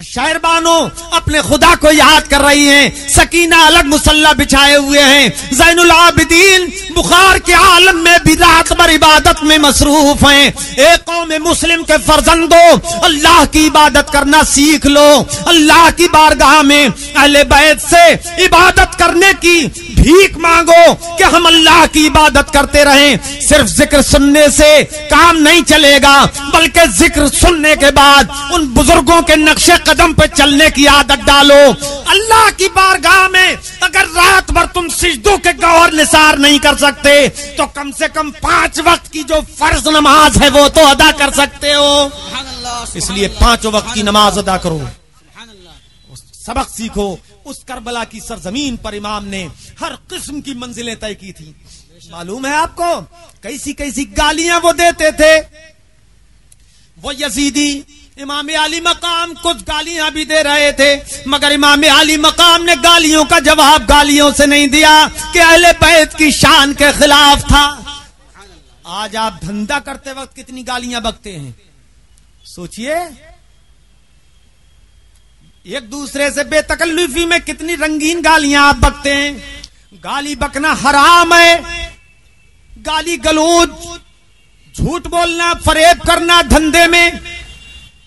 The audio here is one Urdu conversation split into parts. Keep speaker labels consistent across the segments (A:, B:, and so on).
A: شہربانوں اپنے خدا کو یاد کر رہی ہیں، سکینہ الگ مصلی بچھائے ہوئے ہیں، زین العابدین بخار کے عالم میں بھی رات بھر عبادت میں مصروف ہیں۔ ایک قوم مسلم کے فرزندوں، اللہ کی عبادت کرنا سیکھ لو، اللہ کی بارگاہ میں اہل بیت سے عبادت کرنے کی بھیک مانگو کہ ہم اللہ کی عبادت کرتے رہیں۔ صرف ذکر سننے سے کام نہیں چلے گا، بلکہ ذکر سننے کے بعد ان بزرگوں کے نقش قدم پہ چلنے کی عادت ڈالو۔ اللہ کی بارگاہ میں اگر رات بھر تم سجدوں کے گوہر نثار نہیں کر سکتے تو کم سے کم 5 وقت کی جو فرض نماز ہے وہ تو ادا کر سکتے ہو۔ اس لیے 5 وقت کی نماز ادا کرو، سبق سیکھو۔ اس کربلا کی سرزمین پر امام نے ہر قسم کی منزلیں طے کی تھی۔ معلوم ہے آپ کو کیسی کیسی گالیاں وہ دیتے تھے وہ یزیدی۔ امام علی مقام کچھ گالیاں بھی دے رہے تھے، مگر امام علی مقام نے گالیوں کا جواب گالیوں سے نہیں دیا کہ اہل بیت کی شان کے خلاف تھا۔ آج آپ دھندا کرتے وقت کتنی گالیاں بکتے ہیں، سوچئے۔ ایک دوسرے سے بے تکلفی میں کتنی رنگین گالیاں آپ بکتے ہیں۔ گالی بکنا حرام ہے، گالی گلوچ، جھوٹ بولنا، فریب کرنا دھندے میں،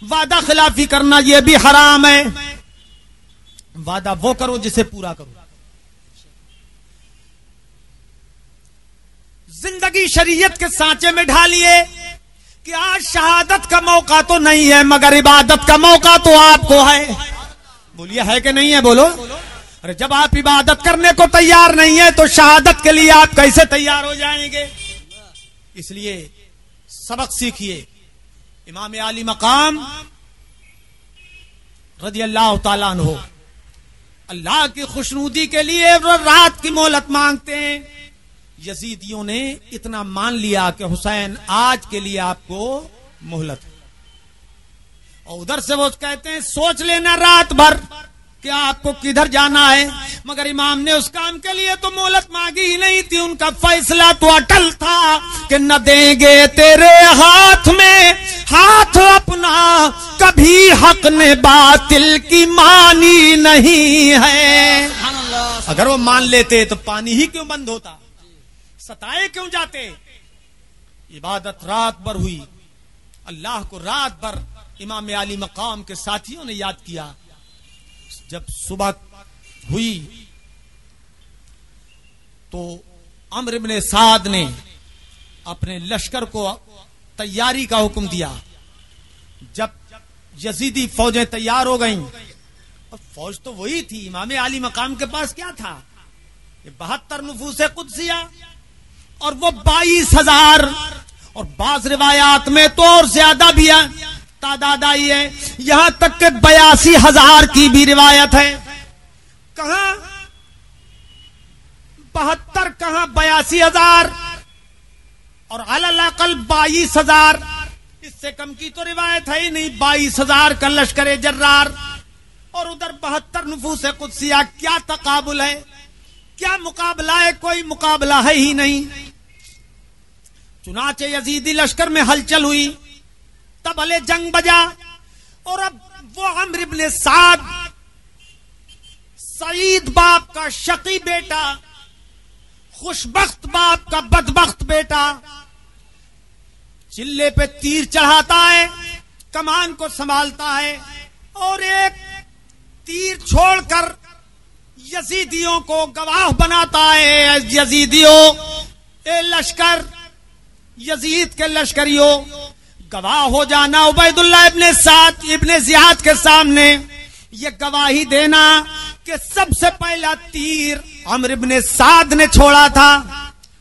A: وعدہ خلافی کرنا یہ بھی حرام ہے۔ وعدہ وہ کرو جسے پورا کرو۔ زندگی شریعت کے سانچے میں ڈھالیے کہ آج شہادت کا موقع تو نہیں ہے مگر عبادت کا موقع تو آپ کو ہے۔ بولیے ہے کہ نہیں ہے، بولو۔ ارے جب آپ عبادت کرنے کو تیار نہیں ہے تو شہادت کے لیے آپ کیسے تیار ہو جائیں گے؟ اس لیے سبق سیکھیے۔ امام علی مقام رضی اللہ تعالیٰ عنہ اللہ کی خوشنودی کے لیے رات کی مہلت مانگتے ہیں۔ یزیدیوں نے اتنا مان لیا کہ حسین آج کے لیے آپ کو مہلت ہے، اور ادھر سے وہ کہتے ہیں سوچ لینا رات بھر کہ آپ کو کدھر جانا ہے، مگر امام نے اس کام کے لیے تو مہلت مانگی ہی نہیں تھی۔ ان کا فیصلہ تو اٹل تھا کہ نہ دیں گے تیرے ہاتھ میں ہاتھ اپنا، کبھی حق نے باطل کی مانی نہیں ہے۔ اگر وہ مان لیتے تو پانی ہی کیوں بند ہوتا، ستائے کیوں جاتے؟ عبادت رات بھر ہوئی، اللہ کو رات بھر امام علی مقام کے ساتھیوں نے یاد کیا۔ جب صبح ہوئی تو عمرو بن سعد نے اپنے لشکر کو تیاری کا حکم دیا۔ جب یزیدی فوجیں تیار ہو گئیں، اور فوج تو وہی تھی، امام علی مقام کے پاس کیا تھا؟ یہ 72 نفوس قدسیہ اور وہ 22,000، اور بعض روایات میں تو اور زیادہ بھی تعداد آئی ہے، یہاں تک کہ 82,000 کی بھی روایت ہے۔ کہاں 72 کہاں 82,000، اور علی الاقل 22,000، اس سے کم کی تو روایت ہے ہی نہیں۔ 22,000 کا لشکر جرار اور ادھر 72 نفوس قدسیہ، کیا تقابل ہے، کیا مقابلہ ہے؟ کوئی مقابلہ ہے ہی نہیں۔ چنانچہ یزیدی لشکر میں ہلچل ہوئی، تب علیہ جنگ بجا، اور اب وہ عمرو بن سعد، سعید باپ کا شقی بیٹا، خوشبخت باپ کا بدبخت بیٹا، چلے پہ تیر چڑھاتا ہے، کمان کو سنبھالتا ہے، اور ایک تیر چھوڑ کر یزیدیوں کو گواہ بناتا ہے۔ یزیدیوں، اے لشکر، یزید کے لشکریوں، گواہ ہو جانا عبید اللہ ابن سعد ابن زیاد کے سامنے، یہ گواہی دینا کہ سب سے پہلا تیر عمرو بن سعد نے چھوڑا تھا،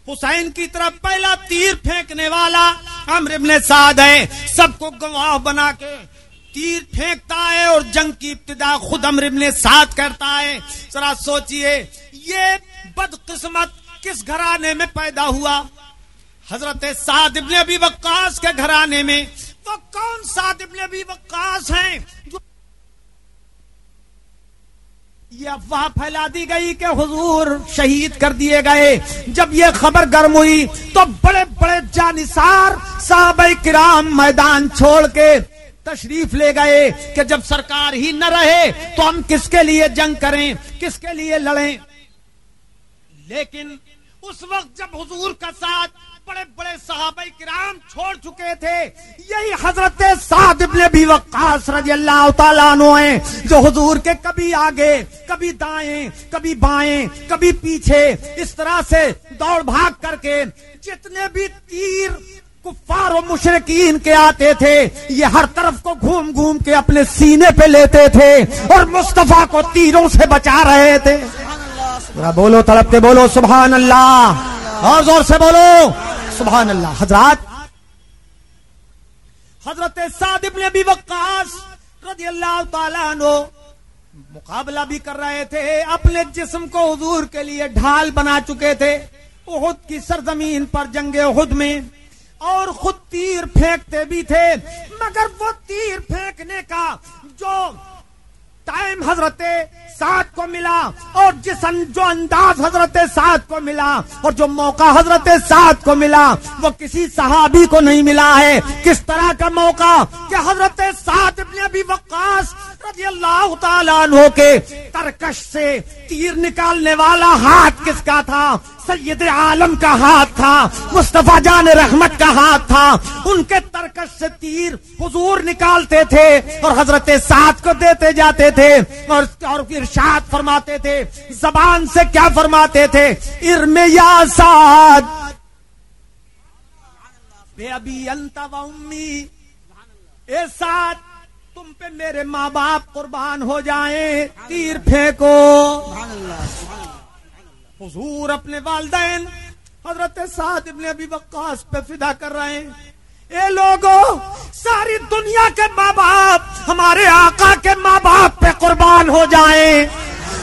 A: حسین کی طرف پہلا تیر پھینکنے والا عمرو بن سعد ہے۔ سب کو گواہ بنا کے تیر پھینکتا ہے، اور جنگ کی ابتدا خود عمرو بن سعد کرتا ہے۔ ذرا سوچئے یہ بدقسمت کس گھرانے میں پیدا ہوا؟ حضرت سعد ابن ابی وقاص کے گھرانے میں۔ وہ کون سعد ابن ابی وقاص ہیں جو یہ افواہ پھیلا دی گئی کہ حضور شہید کر دیے گئے؟ جب یہ خبر گرم ہوئی تو بڑے بڑے جانثار صحابہ کرام میدان چھوڑ کے تشریف لے گئے کہ جب سرکار ہی نہ رہے تو ہم کس کے لیے جنگ کریں، کس کے لیے لڑیں. لیکن اس وقت جب حضور کا ساتھ بڑے بڑے صحابہ کرام چھوڑ چکے تھے، یہی حضرت سعد ابن ابی وقاص رضی اللہ تعالیٰ عنہ ہیں جو حضور کے کبھی آگے، کبھی دائیں، کبھی بائیں، کبھی پیچھے، اس طرح سے دوڑ بھاگ کر کے جتنے بھی تیر کفار و مشرکین کے آتے تھے یہ ہر طرف کو گھوم گھوم کے اپنے سینے پہ لیتے تھے اور مصطفیٰ کو تیروں سے بچا رہے تھے. بولو، تڑپتے بولو سبحان اللہ، اور زور سے بولو سبحان اللہ. حضرت سعد ابن ابی وقاص رضی اللہ تعالیٰ عنہ مقابلہ بھی کر رہے تھے، اپنے جسم کو حضور کے لیے ڈھال بنا چکے تھے احد کی سرزمین پر جنگ احد میں، اور خود تیر پھینکتے بھی تھے. مگر وہ تیر پھینکنے کا جو ٹائم حضرت سعد کو ملا اور جو انداز حضرت سعد کو ملا اور جو موقع حضرت سعد کو ملا وہ کسی صحابی کو نہیں ملا ہے. کس طرح کا موقع کہ حضرت سعد ابن ابی وقاص رضی اللہ تعالیٰ عنہ کے ترکش سے تیر نکالنے والا ہاتھ کس کا تھا؟ سید عالم کا ہاتھ تھا، مصطفیٰ جان رحمت کا ہاتھ تھا. ان کے ترکش سے تیر حضور نکالتے تھے اور حضرت سعد کو دیتے جاتے تھے اور ارشاد فرماتے تھے، زبان سے کیا فرماتے تھے؟ ارم یا سعد بے ابی انت و امی، اے سعد تم پہ میرے ماں باپ قربان ہو جائیں، تیر پھینکو. حضور اپنے والدین حضرت سعد ابن ابی وقاص پہ فدا کر رہے ہیں. اے لوگوں، ساری دنیا کے ماں باپ ہمارے آقا کے ماں باپ پہ قربان ہو جائیں،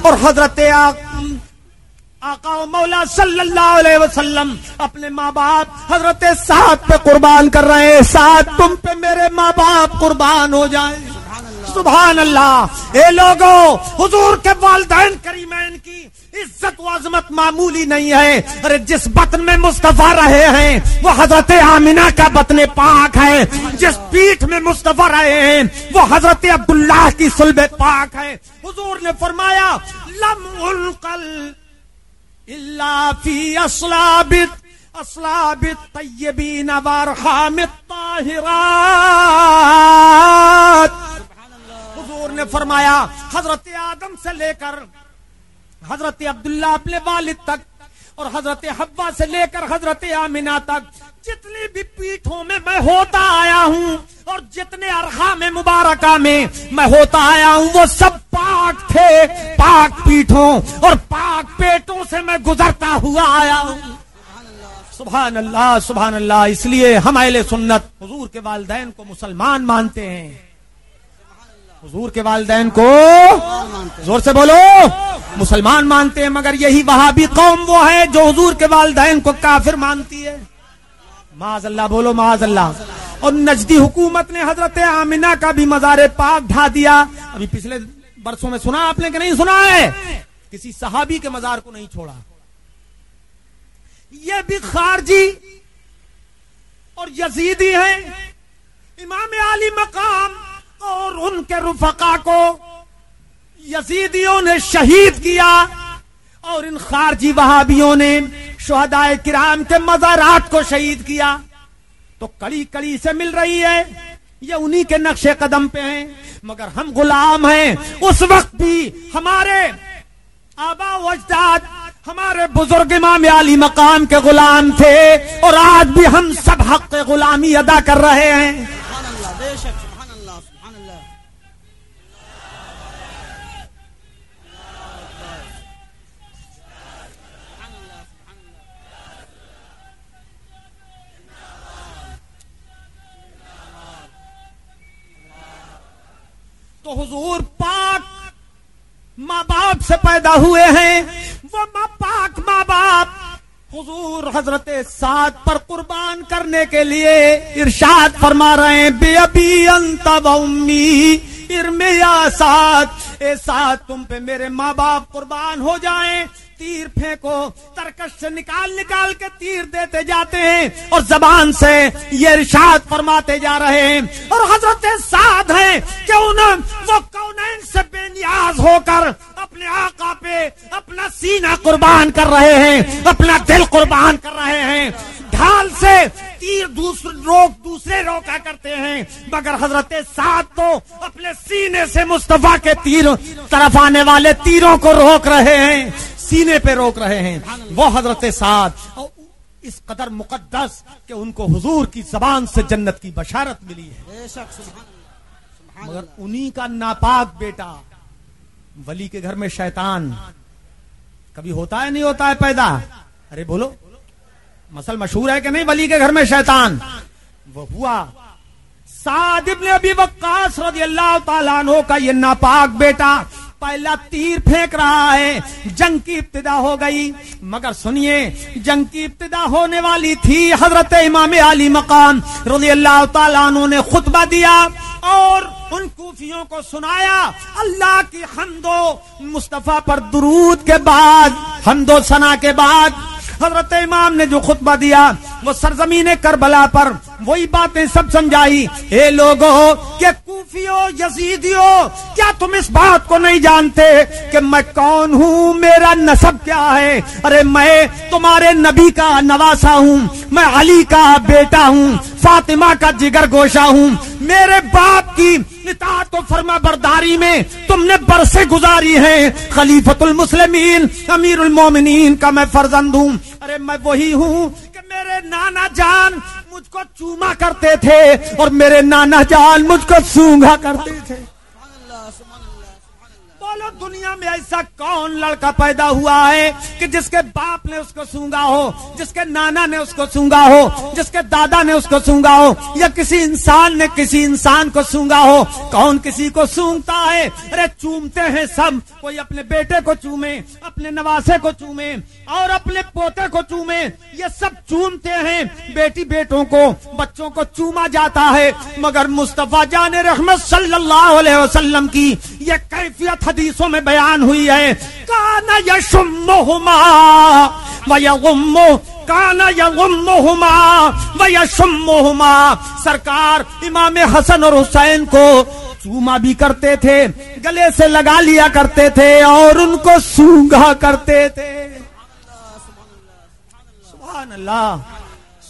A: اور حضرت آقا و مولا صلی اللہ علیہ وسلم اپنے ماں باپ حضرت سعد پہ قربان کر رہے ہیں. سعد تم پہ میرے ماں باپ قربان ہو جائیں. سبحان اللہ. اے لوگوں، حضور کے والدین کریمین کی عزت و عظمت معمولی نہیں ہے. ارے جس بطن میں مصطفیٰ رہے ہیں وہ حضرت آمنہ کا بطن پاک ہے، جس پیٹھ میں مصطفیٰ رہے ہیں وہ حضرت عبداللہ کی صلب پاک ہے. حضور نے فرمایا لم انقل الا فی اصلاب الطیبین وارحام الطاہرات. حضور نے فرمایا حضرت آدم سے لے کر حضرت عبداللہ اپنے والد تک اور حضرت حوا سے لے کر حضرت آمنہ تک جتنی بھی پیٹھوں میں میں ہوتا آیا ہوں اور جتنے ارحام مبارکہ میں میں ہوتا آیا ہوں وہ سب پاک تھے. پاک پیٹھوں اور پاک پیٹوں سے میں گزرتا ہوا آیا ہوں. سبحان اللہ سبحان اللہ. اس لیے ہم اہل سنت حضور کے والدین کو مسلمان مانتے ہیں. حضور کے والدین کو زور سے بولو مسلمان مانتے ہیں. مگر یہی وہابی قوم وہ ہے جو حضور کے والدین کو کافر مانتی ہے. معاذ اللہ، بولو معاذ اللہ. اور نجدی حکومت نے حضرت آمنہ کا بھی مزار پاک ڈھا دیا. ابھی پچھلے برسوں میں سنا آپ نے کہ نہیں سنا ہے؟ کسی صحابی کے مزار کو نہیں چھوڑا. یہ بھی خارجی اور یزیدی ہیں. امام علی مقام اور ان کے رفقا کو یزیدیوں نے شہید کیا اور ان خارجی وہابیوں نے شہدائے کرام کے مزارات کو شہید کیا. تو کڑی کڑی سے مل رہی ہے، یہ انہی کے نقش قدم پہ ہیں. مگر ہم غلام ہیں. اس وقت بھی ہمارے آبا و اجداد، ہمارے بزرگ امام علی مقام کے غلام تھے اور آج بھی ہم سب حق غلامی ادا کر رہے ہیں.
B: سبحان اللہ، بے شک. سبحان اللہ سبحان اللہ.
A: تو حضور پاک ماں باپ سے پیدا ہوئے ہیں. وہ پاک ماں باپ حضور حضرت سعد پر قربان کرنے کے لیے ارشاد فرما رہے ہیں بے ابی انت و امی ارم یا سعد. اے سعد تم پہ میرے ماں باپ قربان ہو جائیں، تیر پھینکو، ترکش سے نکال کے تیر دیتے جاتے ہیں اور زبان سے یہ ارشاد فرماتے جا رہے ہیں. اور حضرت سعد ہیں کہ وہ کونین سے بے نیاز ہو کر اپنے آقا پہ اپنا سینہ قربان کر رہے ہیں، اپنا دل قربان کر رہے ہیں. ڈھال سے تیر دوسرے روکا کرتے ہیں، مگر حضرت سعد تو اپنے سینے سے مصطفیٰ کے تیر طرف آنے والے تیروں کو روک رہے ہیں، سینے پہ روک رہے ہیں. وہ حضرت سعد اس قدر مقدس کہ ان کو حضور کی زبان سے جنت کی بشارت ملی ہے.
B: بے شک سبحان اللہ.
A: مگر انہی کا ناپاک بیٹا، ولی کے گھر میں شیطان کبھی ہوتا ہے نہیں ہوتا ہے پیدا؟ ارے بولو، مسل مشہور ہے کہ نہیں ولی کے گھر میں شیطان؟ وہ ہوا. سعد ابن ابی وقاص رضی اللہ تعالیٰ عنہ کا یہ ناپاک بیٹا پہلا تیر پھینک رہا ہے. جنگ کی ابتدا ہو گئی، مگر سنیے جنگ کی ابتدا ہونے والی تھی. حضرت امام علی مقام رضی اللہ تعالیٰ عنہ نے خطبہ دیا اور ان کوفیوں کو سنایا اللہ کی حمد و مصطفیٰ پر درود کے بعد، حمد و ثنا کے بعد حضرت امام نے جو خطبہ دیا وہ سرزمین کربلا پر وہی باتیں سب سمجھائی. اے لوگوں کہ کوفیوں یزیدیوں، کیا تم اس بات کو نہیں جانتے کہ میں کون ہوں، میرا نسب کیا ہے؟ ارے میں تمہارے نبی کا نواسا ہوں، میں علی کا بیٹا ہوں، فاطمہ کا جگر گوشہ ہوں. میرے باپ کی اطاعت و فرما برداری میں تم نے برسیں گزاری ہیں. خلیفۃ المسلمین امیر المومنین کا میں فرزند ہوں. ارے میں وہی ہوں کہ میرے نانا جان مجھ کو چوما کرتے تھے اور میرے نانا جان مجھ کو سونگا کرتے تھے.
B: سبحان اللہ سبحان اللہ سبحان اللہ.
A: بولو دنیا میں ایسا کون لڑکا پیدا ہوا ہے کہ جس کے باپ نے اس کو سونگا ہو، جس کے نانا نے اس کو سونگا ہو، جس کے دادا نے اس کو سونگا ہو، یا کسی انسان نے کسی انسان کو سونگا ہو؟ کون کسی کو سونگتا ہے؟ ارے چومتے ہیں سب. کوئی اپنے بیٹے کو چومے، اپنے نواسے کو چومے اور اپنے پوتے کو چومے، یہ سب چومتے ہیں. بیٹی بیٹوں کو، بچوں کو چوما جاتا ہے، مگر مصطفیٰ جان رحمت صلی اللہ علیہ وسلم کی یہ کیفیت حدیثوں میں بیان ہوئی ہے. کان یشمہما ویغم، کان یغمہما ویشمہما. سرکار امام حسن اور حسین کو چوما بھی کرتے تھے، گلے سے لگا لیا کرتے تھے اور ان کو سونگا کرتے تھے. سبحان اللہ،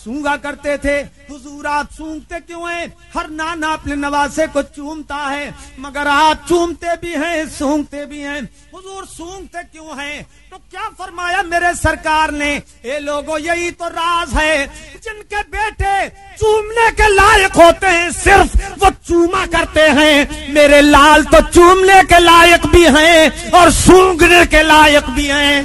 A: سونگا کرتے تھے. حضور آپ سونگتے کیوں ہیں؟ ہر نانا اپنے نواسے کو چومتا ہے، مگر آپ چومتے بھی ہیں سونگتے بھی ہیں. حضور سونگتے کیوں ہیں؟ تو کیا فرمایا میرے سرکار نے؟ اے لوگو یہی تو راز ہے، جن کے بیٹے چومنے کے لائق ہوتے ہیں صرف وہ چوما کرتے ہیں. میرے لال تو چومنے کے لائق بھی ہیں اور سونگنے کے لائق بھی ہیں.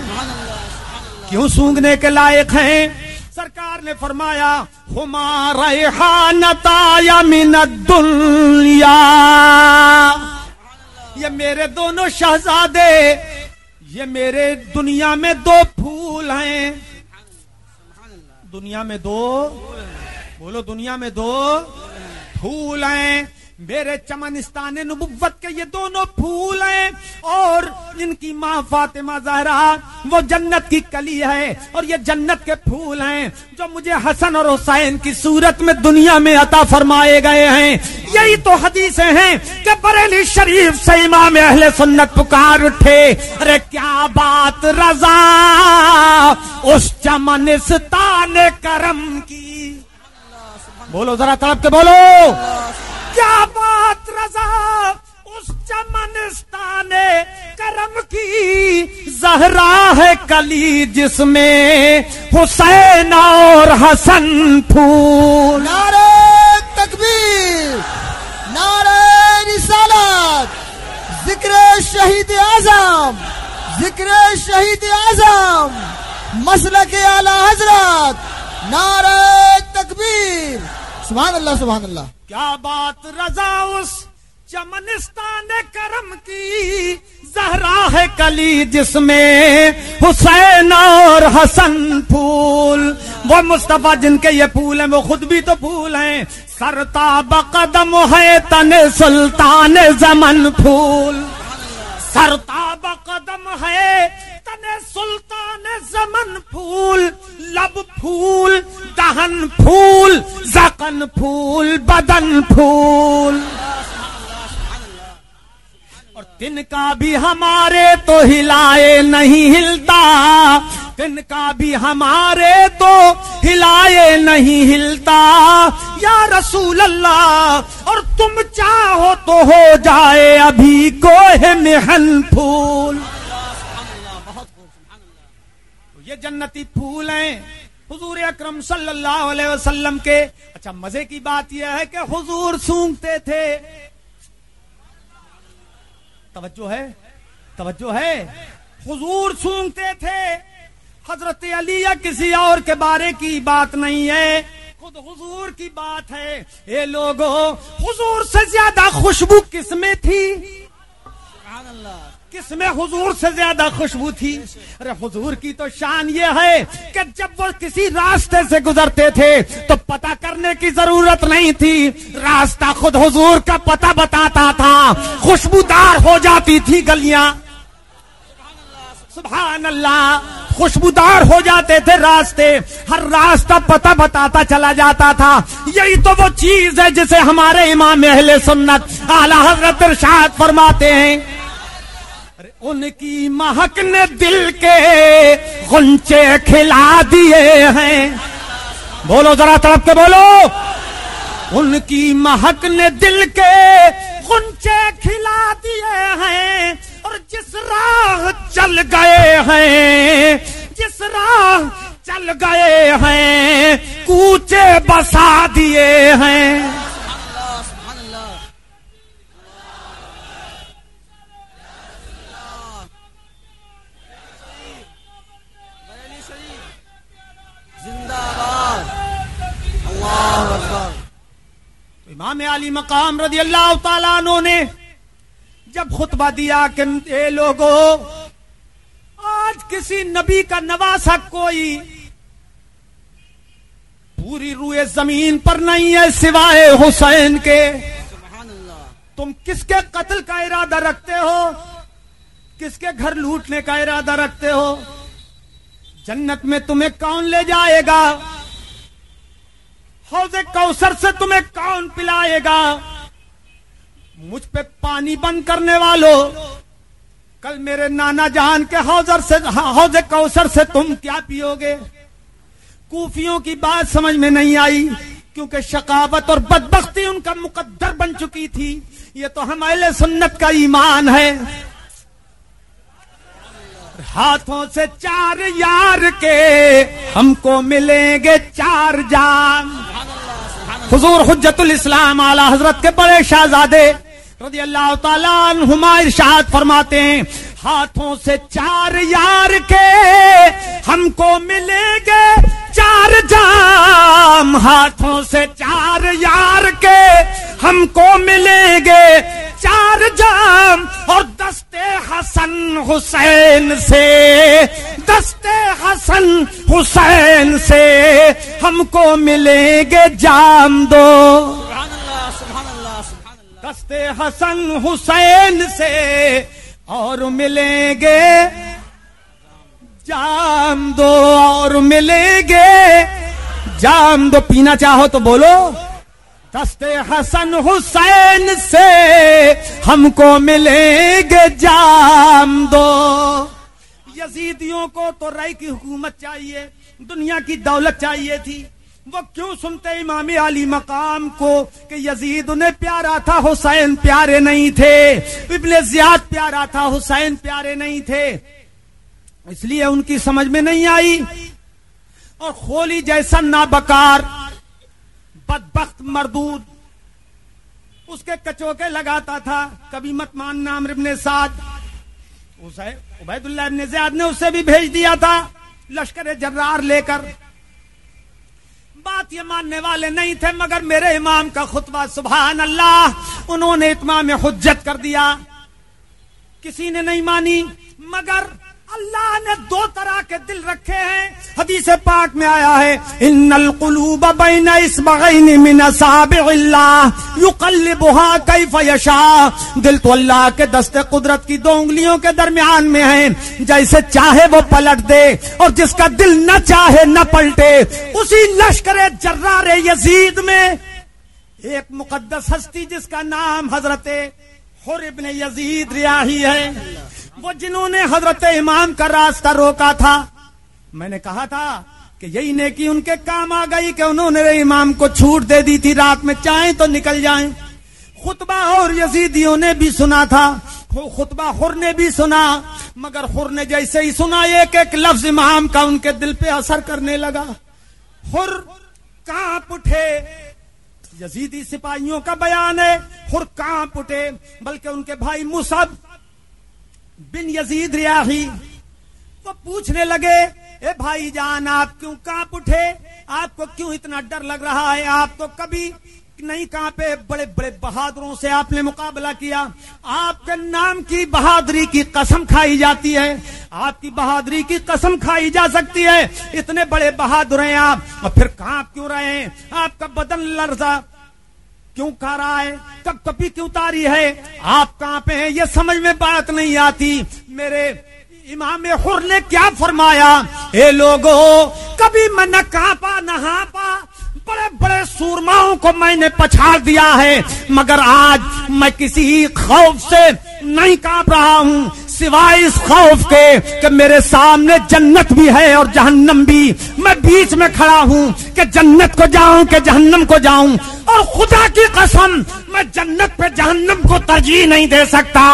A: کیوں سونگنے کے لائق ہیں؟ سرکار نے فرمایا ہما ریحانتا من الدنیا، یہ میرے دونوں شہزادے، یہ میرے دنیا میں دو پھول ہیں. دنیا میں دو، بولو دنیا میں دو پھول ہیں. میرے چمنستان نبوت کے یہ دونوں پھول ہیں اور ان کی ماں فاطمہ زہرا وہ جنت کی کلی ہے اور یہ جنت کے پھول ہیں جو مجھے حسن اور حسین کی صورت میں دنیا میں عطا فرمائے گئے ہیں. یہی تو حدیثیں ہیں کہ بریلی شریف سے امام اہل سنت پکار اٹھے، ارے کیا بات رضا اس چمنستان کرم کی. بولو ذرا تڑپ کے بولو، کیا بات رضا اس چمنستان کرم کی. زہرا ہے کلی جس میں حسین اور حسن پھول.
C: نعرہ تکبیر، نعرہ رسالت، ذکر شہید اعظم، ذکر شہید اعظم، مسلک اعلی حضرت. نعرہ تکبیر، سبحان اللہ سبحان اللہ.
A: کیا بات رضا اس چمنستان کرم کی. زہرا ہے کلی جس میں حسین اور حسن پھول. وہ مصطفیٰ جن کے یہ پھول ہیں وہ خود بھی تو پھول ہیں. سرتاب قدم ہے تن سلطان زمن پھول. سرتاب قدم ہے تن سلطان زمن پھول، لب پھول، دہن پھول، زقن پھول، بدن پھول، اور تن کا بھی ہمارے تو ہلائے نہیں ہلتا، تن کا بھی ہمارے تو ہلائے نہیں ہلتا یا رسول اللہ، اور تم چاہو تو ہو جائے ابھی کوہ محن پھول۔ یہ جنتی پھول ہیں حضور اکرم صلی اللہ علیہ وسلم کے۔ اچھا مزے کی بات یہ ہے کہ حضور سونگتے تھے، توجہ ہے، توجہ ہے، حضور سونگتے تھے۔ حضرت علی یا کسی اور کے بارے کی بات نہیں ہے، خود حضور کی بات ہے۔ اے لوگو، حضور سے زیادہ خوشبو کس میں تھی؟
B: سبحان اللہ،
A: کس میں حضور سے زیادہ خوشبو تھی؟ ارے حضور کی تو شان یہ ہے کہ جب وہ کسی راستے سے گزرتے تھے تو پتہ کرنے کی ضرورت نہیں تھی، راستہ خود حضور کا پتہ بتاتا تھا، خوشبودار ہو جاتی تھی گلیاں، سبحان اللہ، خوشبودار ہو جاتے تھے راستے، ہر راستہ پتہ بتاتا چلا جاتا تھا۔ یہی تو وہ چیز ہے جسے ہمارے امام اہل سنت اعلی حضرت ارشاد فرماتے ہیں، ان کی مہک نے دل کے غنچے کھلا دیے ہیں۔ بولو ذرا تڑپ کے بولو، ان کی مہک نے دل کے غنچے کھلا دیے ہیں، اور جس راہ چل گئے ہیں، جس راہ چل گئے ہیں، کوچے بسا دیے ہیں۔
B: سبحان اللہ، بریلی شریف زندہ باد، اللہ اکبر۔
A: امام علی مقام رضی اللہ تعالیٰ عنہ نے جب خطبہ دیا کہ اے لوگو، آج کسی نبی کا نواسا کوئی پوری روئے زمین پر نہیں ہے سوائے حسین کے۔
B: سبحان اللہ،
A: تم کس کے قتل کا ارادہ رکھتے ہو؟ کس کے گھر لوٹنے کا ارادہ رکھتے ہو؟ جنت میں تمہیں کون لے جائے گا؟ حوض کوثر سے تمہیں کون پلائے گا؟ مجھ پہ پانی بند کرنے والوں، کل میرے نانا جان کے حوض کوثر سے تم کیا پیو گے؟ کوفیوں کی بات سمجھ میں نہیں آئی، کیونکہ شقاوت اور بدبختی ان کا مقدر بن چکی تھی۔ یہ تو ہم اہل سنت کا ایمان ہے۔ ہاتھوں سے چار یار کے ہم کو ملیں گے چار جام۔ حضور حجت الاسلام اعلی حضرت کے بڑے شہزادے رضی اللہ تعالیٰ عنہما ارشاد فرماتے ہیں، ہاتھوں سے چار یار کے ہم کو ملیں گے چار جام، ہاتھوں سے چار یار کے ہم کو ملیں گے چار جام، اور دستے حسن حسین سے، دستے حسن حسین سے ہم کو ملیں گے جام دو۔
B: سبحان اللہ، سبحان اللہ، سبحان اللہ،
A: دستے حسن حسین سے اور ملیں گے جام دو، اور ملیں گے جام دو۔ پینا چاہو تو بولو، دستے حسن حسین سے ہم کو ملیں گے جام دو۔ یزیدیوں کو تو رائے کی حکومت چاہیے، دنیا کی دولت چاہیے تھی، وہ کیوں سنتے امام علی مقام کو کہ یزید انہیں پیارا تھا، حسین پیارے نہیں تھے، ابن زیاد پیارا تھا، حسین پیارے نہیں تھے، اس لیے ان کی سمجھ میں نہیں آئی۔ اور خولی جیسا نابکار بدبخت مردود اس کے کچوکے لگاتا تھا، کبھی مت مان نام ابن سعد، عبید اللہ ابن زیاد نے اسے بھی بھیج دیا تھا لشکر جرار لے کر۔ بات یہ ماننے والے نہیں تھے، مگر میرے امام کا خطبہ سبحان اللہ انہوں نے اتمام حجت کر دیا، کسی نے نہیں مانی۔ مگر اللہ نے دو طرح کے دل رکھے ہیں. حدیث پاک میں آیا ہے ان القلوب بین اصبعین من اصابع اللہ یقلبها کیف یشاء. دل تو اللہ کے دست قدرت کی دو انگلیوں کے درمیان میں ہے, جیسے چاہے وہ پلٹ دے, اور جس کا دل نہ چاہے نہ پلٹے. اسی لشکر جرار یزید میں ایک مقدس ہستی جس کا نام حضرت حر ابن یزید ریاحی ہے, وہ جنہوں نے حضرت امام کا راستہ روکا تھا. میں نے کہا تھا کہ یہی نیکی ان کے کام آ گئی کہ انہوں نے امام کو چھوٹ دے دی تھی, رات میں چاہیں تو نکل جائیں. خطبہ اور یزیدیوں نے بھی سنا تھا, خطبہ حر نے بھی سنا, مگر حر نے جیسے ہی سنا ایک ایک لفظ امام کا ان کے دل پہ اثر کرنے لگا. حر کانپ اٹھے. یزیدی سپاہیوں کا بیان ہے حر کانپ اٹھے, بلکہ ان کے بھائی مصعب بن یزید ریاحی وہ پوچھنے لگے اے بھائی جان آپ کیوں کانپ اٹھے, آپ کو کیوں اتنا ڈر لگ رہا ہے, آپ تو کبھی نہیں کانپے, بڑے بڑے بہادروں سے آپ نے مقابلہ کیا, آپ کے نام کی بہادری کی قسم کھائی جاتی ہے, آپ کی بہادری کی قسم کھائی جا سکتی ہے, اتنے بڑے بہادر ہیں آپ, اور پھر کانپ کیوں رہے ہیں, آپ کا بدن لرزا کیوں کھا رہا ہے, کب کبھی کیوں تاری ہے, آپ کہاں پہ ہیں, یہ سمجھ میں بات نہیں آتی. میرے امام حر نے کیا فرمایا, اے لوگو کبھی میں نہ کانپا نہ ہانپا, بڑے بڑے سورماؤں کو میں نے پچھاڑ دیا ہے, مگر آج میں کسی خوف سے نہیں کانپ رہا ہوں سوائے اس خوف کے کہ میرے سامنے جنت بھی ہے اور جہنم بھی, میں بیچ میں کھڑا ہوں کہ جنت کو جاؤں کہ جہنم کو جاؤں, اور خدا کی قسم میں جنت پہ جہنم کو ترجیح نہیں دے سکتا.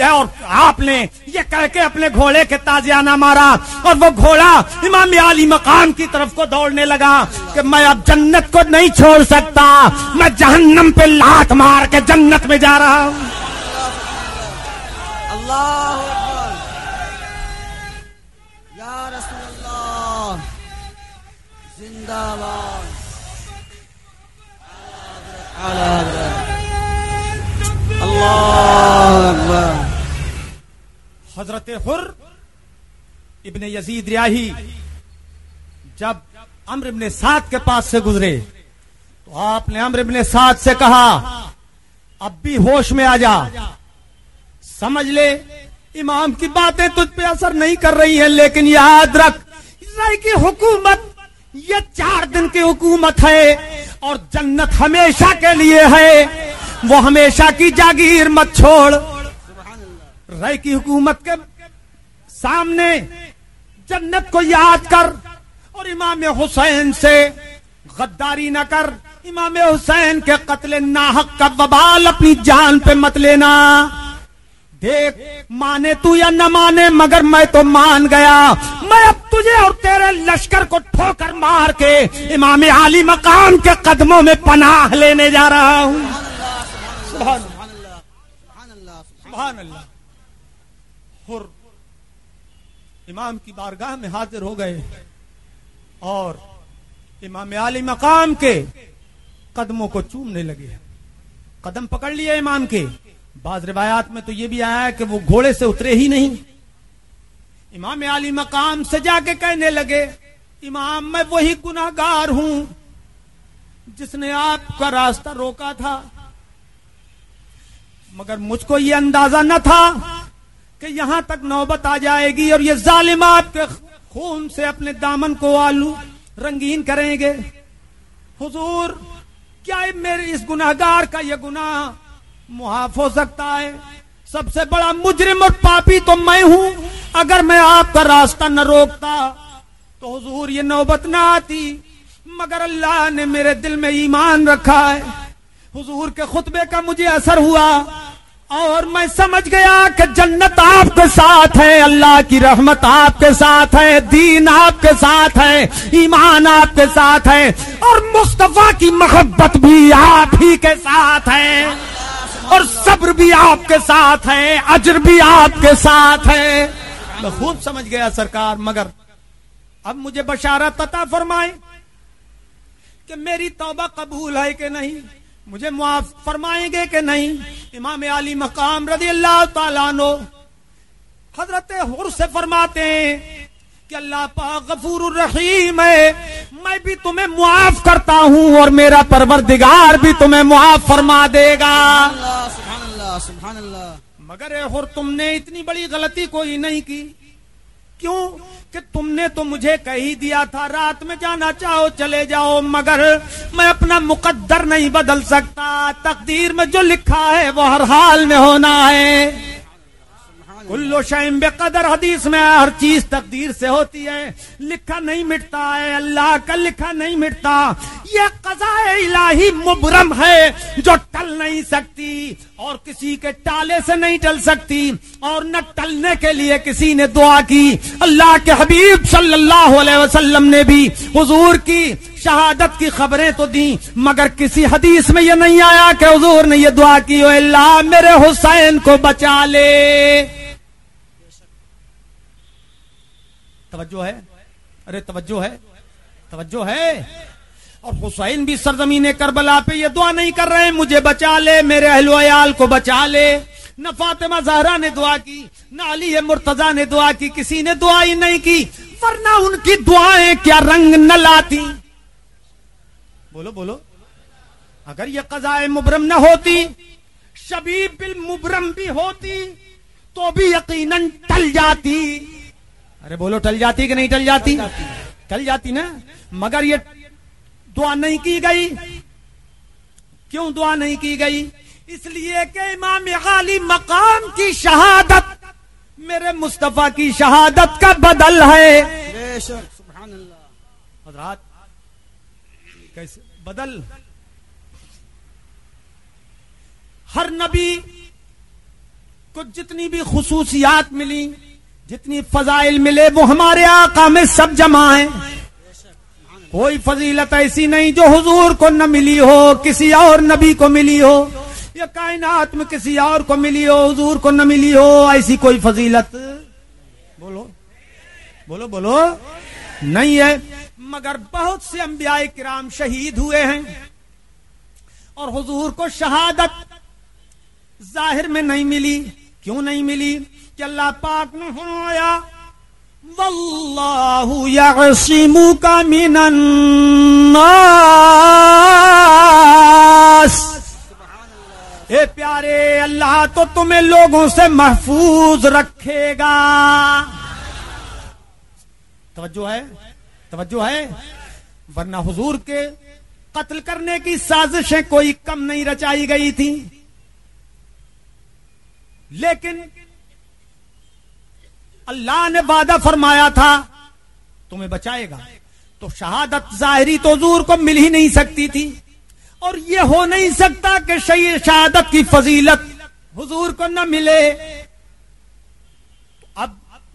A: اور آپ نے یہ کہہ کے اپنے گھوڑے کے تازیانہ مارا, اور وہ گھوڑا امام عالی مقام کی طرف کو دوڑنے لگا کہ میں اب جنت کو نہیں چھوڑ سکتا, میں جہنم پہ لات مار کے جنت میں جا رہا ہوں.
B: اللہ اکبر یا رسول اللہ, زندہ باد. اللہ اکبر.
A: حضرت حر ابن یزید ریاحی جب عمرو ابن سعد کے پاس سے گزرے تو آپ نے عمرو ابن سعد سے کہا اب بھی ہوش میں آ جا, سمجھ لے امام کی باتیں تجھ پہ اثر نہیں کر رہی ہیں, لیکن یاد رکھ اسرائیل کی حکومت یہ 4 دن کی حکومت ہے اور جنت ہمیشہ کے لیے ہے, وہ ہمیشہ کی جاگیر مت چھوڑ. رائے کی حکومت کے سامنے جنت کو یاد کر اور امام حسین سے غداری نہ کر, امام حسین کے قتل ناحق کا وبال اپنی جان پہ مت لینا. دیکھ مانے تو یا نہ مانے مگر میں تو مان گیا, میں اب تجھے اور تیرے لشکر کو ٹھوکر مار کے امام عالی مقام کے قدموں میں پناہ لینے جا رہا ہوں. سبحان اللہ سبحان اللہ. حر امام کی بارگاہ میں حاضر ہو گئے اور امام عالی مقام کے قدموں کو چومنے لگے, قدم پکڑ لیے امام کے. بعض روایات میں تو یہ بھی آیا ہے کہ وہ گھوڑے سے اترے ہی نہیں. امام عالی مقام سے جا کے کہنے لگے امام میں وہی گناہگار ہوں جس نے آپ کا راستہ روکا تھا, مگر مجھ کو یہ اندازہ نہ تھا کہ یہاں تک نوبت آ جائے گی اور یہ ظالم آپ کے خون سے اپنے دامن کو آلو رنگین کریں گے. حضور کیا میرے اس گناہگار کا یہ گناہ معاف ہو سکتا ہے؟ سب سے بڑا مجرم اور پاپی تو میں ہوں, اگر میں آپ کا راستہ نہ روکتا تو حضور یہ نوبت نہ آتی, مگر اللہ نے میرے دل میں ایمان رکھا ہے. حضور کے خطبے کا مجھے اثر ہوا اور میں سمجھ گیا کہ جنت آپ کے ساتھ ہے, اللہ کی رحمت آپ کے ساتھ ہے, دین آپ کے ساتھ ہے, ایمان آپ کے ساتھ ہے, اور مصطفیٰ کی محبت بھی آپ ہی کے ساتھ ہے, اور صبر بھی آپ کے ساتھ ہے, اجر بھی آپ کے ساتھ ہے. میں خوب سمجھ گیا سرکار, مگر اب مجھے بشارت عطا فرمائیں کہ میری توبہ قبول ہے کہ نہیں, مجھے معاف فرمائیں گے کہ نہیں. امام عالی مقام رضی اللہ تعالیٰ عنہ حضرت حر سے فرماتے ہیں کہ اللہ پاک غفور الرحیم ہے، میں بھی تمہیں معاف کرتا ہوں اور میرا پروردگار بھی تمہیں معاف فرما دے گا۔
B: اللہ سبحان اللہ سبحان اللہ۔
A: مگر اے حر تم نے اتنی بڑی غلطی کوئی نہیں کی، کیوں کہ تم نے تو مجھے کہی دیا تھا رات میں جانا چاہو چلے جاؤ، مگر میں اپنا مقدر نہیں بدل سکتا، تقدیر میں جو لکھا ہے وہ ہر حال میں ہونا ہے۔ کلو شیء بقدر، حدیث میں ہر چیز تقدیر سے ہوتی ہے، لکھا نہیں مٹتا ہے، اللہ کا لکھا نہیں مٹتا۔ یہ قضاء الہی مبرم ہے جو ٹل نہیں سکتی اور کسی کے ٹالے سے نہیں ٹل سکتی، اور نہ ٹلنے کے لیے کسی نے دعا کی۔ اللہ کے حبیب صلی اللہ علیہ وسلم نے بھی حضور کی شہادت کی خبریں تو دیں، مگر کسی حدیث میں یہ نہیں آیا کہ حضور نے یہ دعا کی او اللہ میرے حسین کو بچا لے۔ توجہ ہے؟ ارے توجہ ہے؟ توجہ ہے؟ اور حسین بھی سرزمین کربلا پہ یہ دعا نہیں کر رہے ہیں مجھے بچا لے، میرے اہل و عیال کو بچا لے۔ نہ فاطمہ زہرا نے دعا کی، نہ علی مرتضیٰ نے دعا کی، کسی نے دعا ہی نہیں کی، ورنہ ان کی دعائیں کیا رنگ نہ لاتی۔ بولو بولو، اگر یہ قضاء مبرم نہ ہوتی، شبیب بالمبرم بھی ہوتی تو بھی یقیناً ٹل جاتی۔ ارے بولو ٹل جاتی کہ نہیں ٹل جاتی؟ ٹل جاتی نا، مگر یہ دعا نہیں کی گئی۔ کیوں دعا نہیں کی گئی؟ اس لیے کہ امام عالی مقام کی شہادت میرے مصطفیٰ کی شہادت کا بدل ہے۔
B: بے شک سبحان اللہ۔
A: حضرات کیسے بدل؟ ہر نبی کو جتنی بھی خصوصیات ملی، جتنی فضائل ملے، وہ ہمارے آقا میں سب جمع ہیں۔ کوئی فضیلت ایسی نہیں جو حضور کو نہ ملی ہو، کسی اور نبی کو ملی ہو، یا کائنات میں کسی اور کو ملی ہو حضور کو نہ ملی ہو، ایسی کوئی فضیلت بولو بولو بولو نہیں ہے۔ مگر بہت سے انبیاء کرام شہید ہوئے ہیں اور حضور کو شہادت ظاہر میں نہیں ملی۔ کیوں نہیں ملی؟ کہ اللہ پاک نے فرمایا واللہ یعصمک من الناس، اے پیارے اللہ تو تمہیں لوگوں سے محفوظ رکھے گا۔ توجہ ہے؟ توجہ ہے؟ ورنہ حضور کے قتل کرنے کی سازشیں کوئی کم نہیں رچائی گئی تھی، لیکن اللہ نے وعدہ فرمایا تھا تمہیں بچائے گا، تو شہادت ظاہری تو حضور کو مل ہی نہیں سکتی تھی، اور یہ ہو نہیں سکتا کہ شہادت کی فضیلت حضور کو نہ ملے۔ اب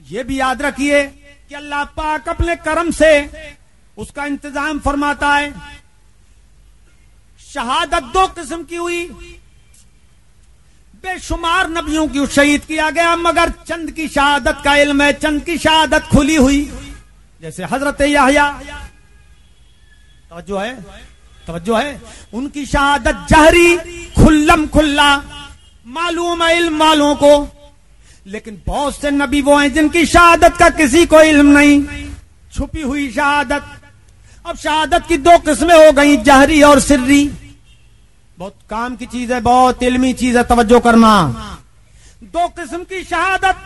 A: یہ بھی یاد رکھیے کہ اللہ پاک اپنے کرم سے اس کا انتظام فرماتا ہے۔ شہادت دو قسم کی ہوئی، بے شمار نبیوں کی شہید کیا گیا، مگر چند کی شہادت کا علم ہے، چند کی شہادت کھلی ہوئی، جیسے حضرت یحییٰ۔ توجہ ہے؟ توجہ ہے؟ ان کی شہادت جہری کھلم کھلا معلوم ہے علم والوں کو، لیکن بہت سے نبی وہ ہیں جن کی شہادت کا کسی کو علم نہیں، چھپی ہوئی شہادت۔ اب شہادت کی دو قسمیں ہو گئی، جہری اور سری۔ بہت کام کی چیز ہے، بہت علمی چیز ہے، توجہ کرنا۔ دو قسم کی شہادت،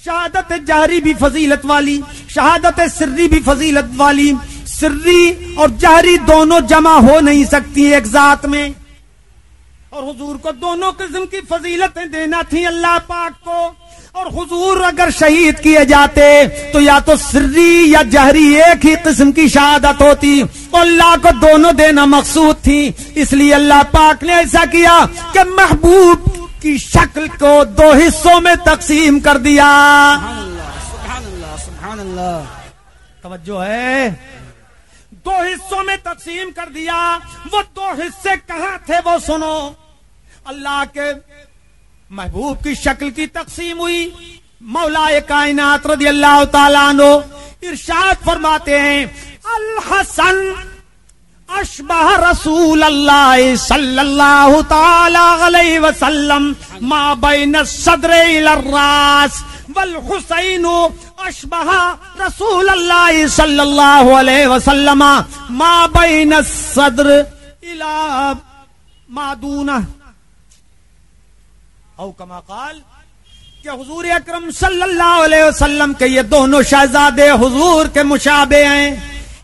A: شہادت جہری بھی فضیلت والی، شہادت سری بھی فضیلت والی۔ سری اور جہری دونوں جمع ہو نہیں سکتی ایک ذات میں، اور حضور کو دونوں قسم کی فضیلتیں دینا تھی اللہ پاک کو، اور حضور اگر شہید کیے جاتے تو یا تو سری یا جہری ایک ہی قسم کی شہادت ہوتی، اور اللہ کو دونوں دینا مقصود تھی، اس لیے اللہ پاک نے ایسا کیا کہ محبوب کی شکل کو دو حصوں میں تقسیم کر دیا۔
B: سبحان اللہ سبحان اللہ۔
A: توجہ ہے؟ دو حصوں میں تقسیم کر دیا۔ وہ دو حصے کہاں تھے وہ سنو۔ اللہ کے محبوب کی شکل کی تقسیم ہوئی، مولا کائنات رضی اللہ تعالیٰ عنہ ارشاد فرماتے ہیں الحسن اشبہ رسول اللہ صلی اللہ تعالی علیہ وسلم ما بین الصدر الى الراس والحسین اشبہ رسول اللہ صلی اللہ علیہ وسلم ما بین الصدر الى ما دونہ او کما قال کہ حضور اکرم صلی اللہ علیہ وسلم کے یہ دونوں شہزادے حضور کے مشابہ ہیں.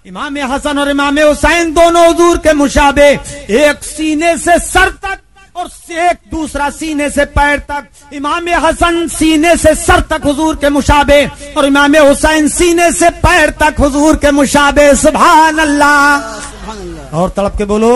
A: امام حسن اور امام حسین دونوں حضور کے مشابہ، ایک سینے سے سر تک اور ایک دوسرا سینے سے پیر تک. امام حسن سینے سے سر تک حضور کے مشابہ اور امام حسین سینے سے پیر تک حضور کے مشابہ. سبحان اللہ.
B: سبحان اللہ.
A: اور تڑپ کے بولو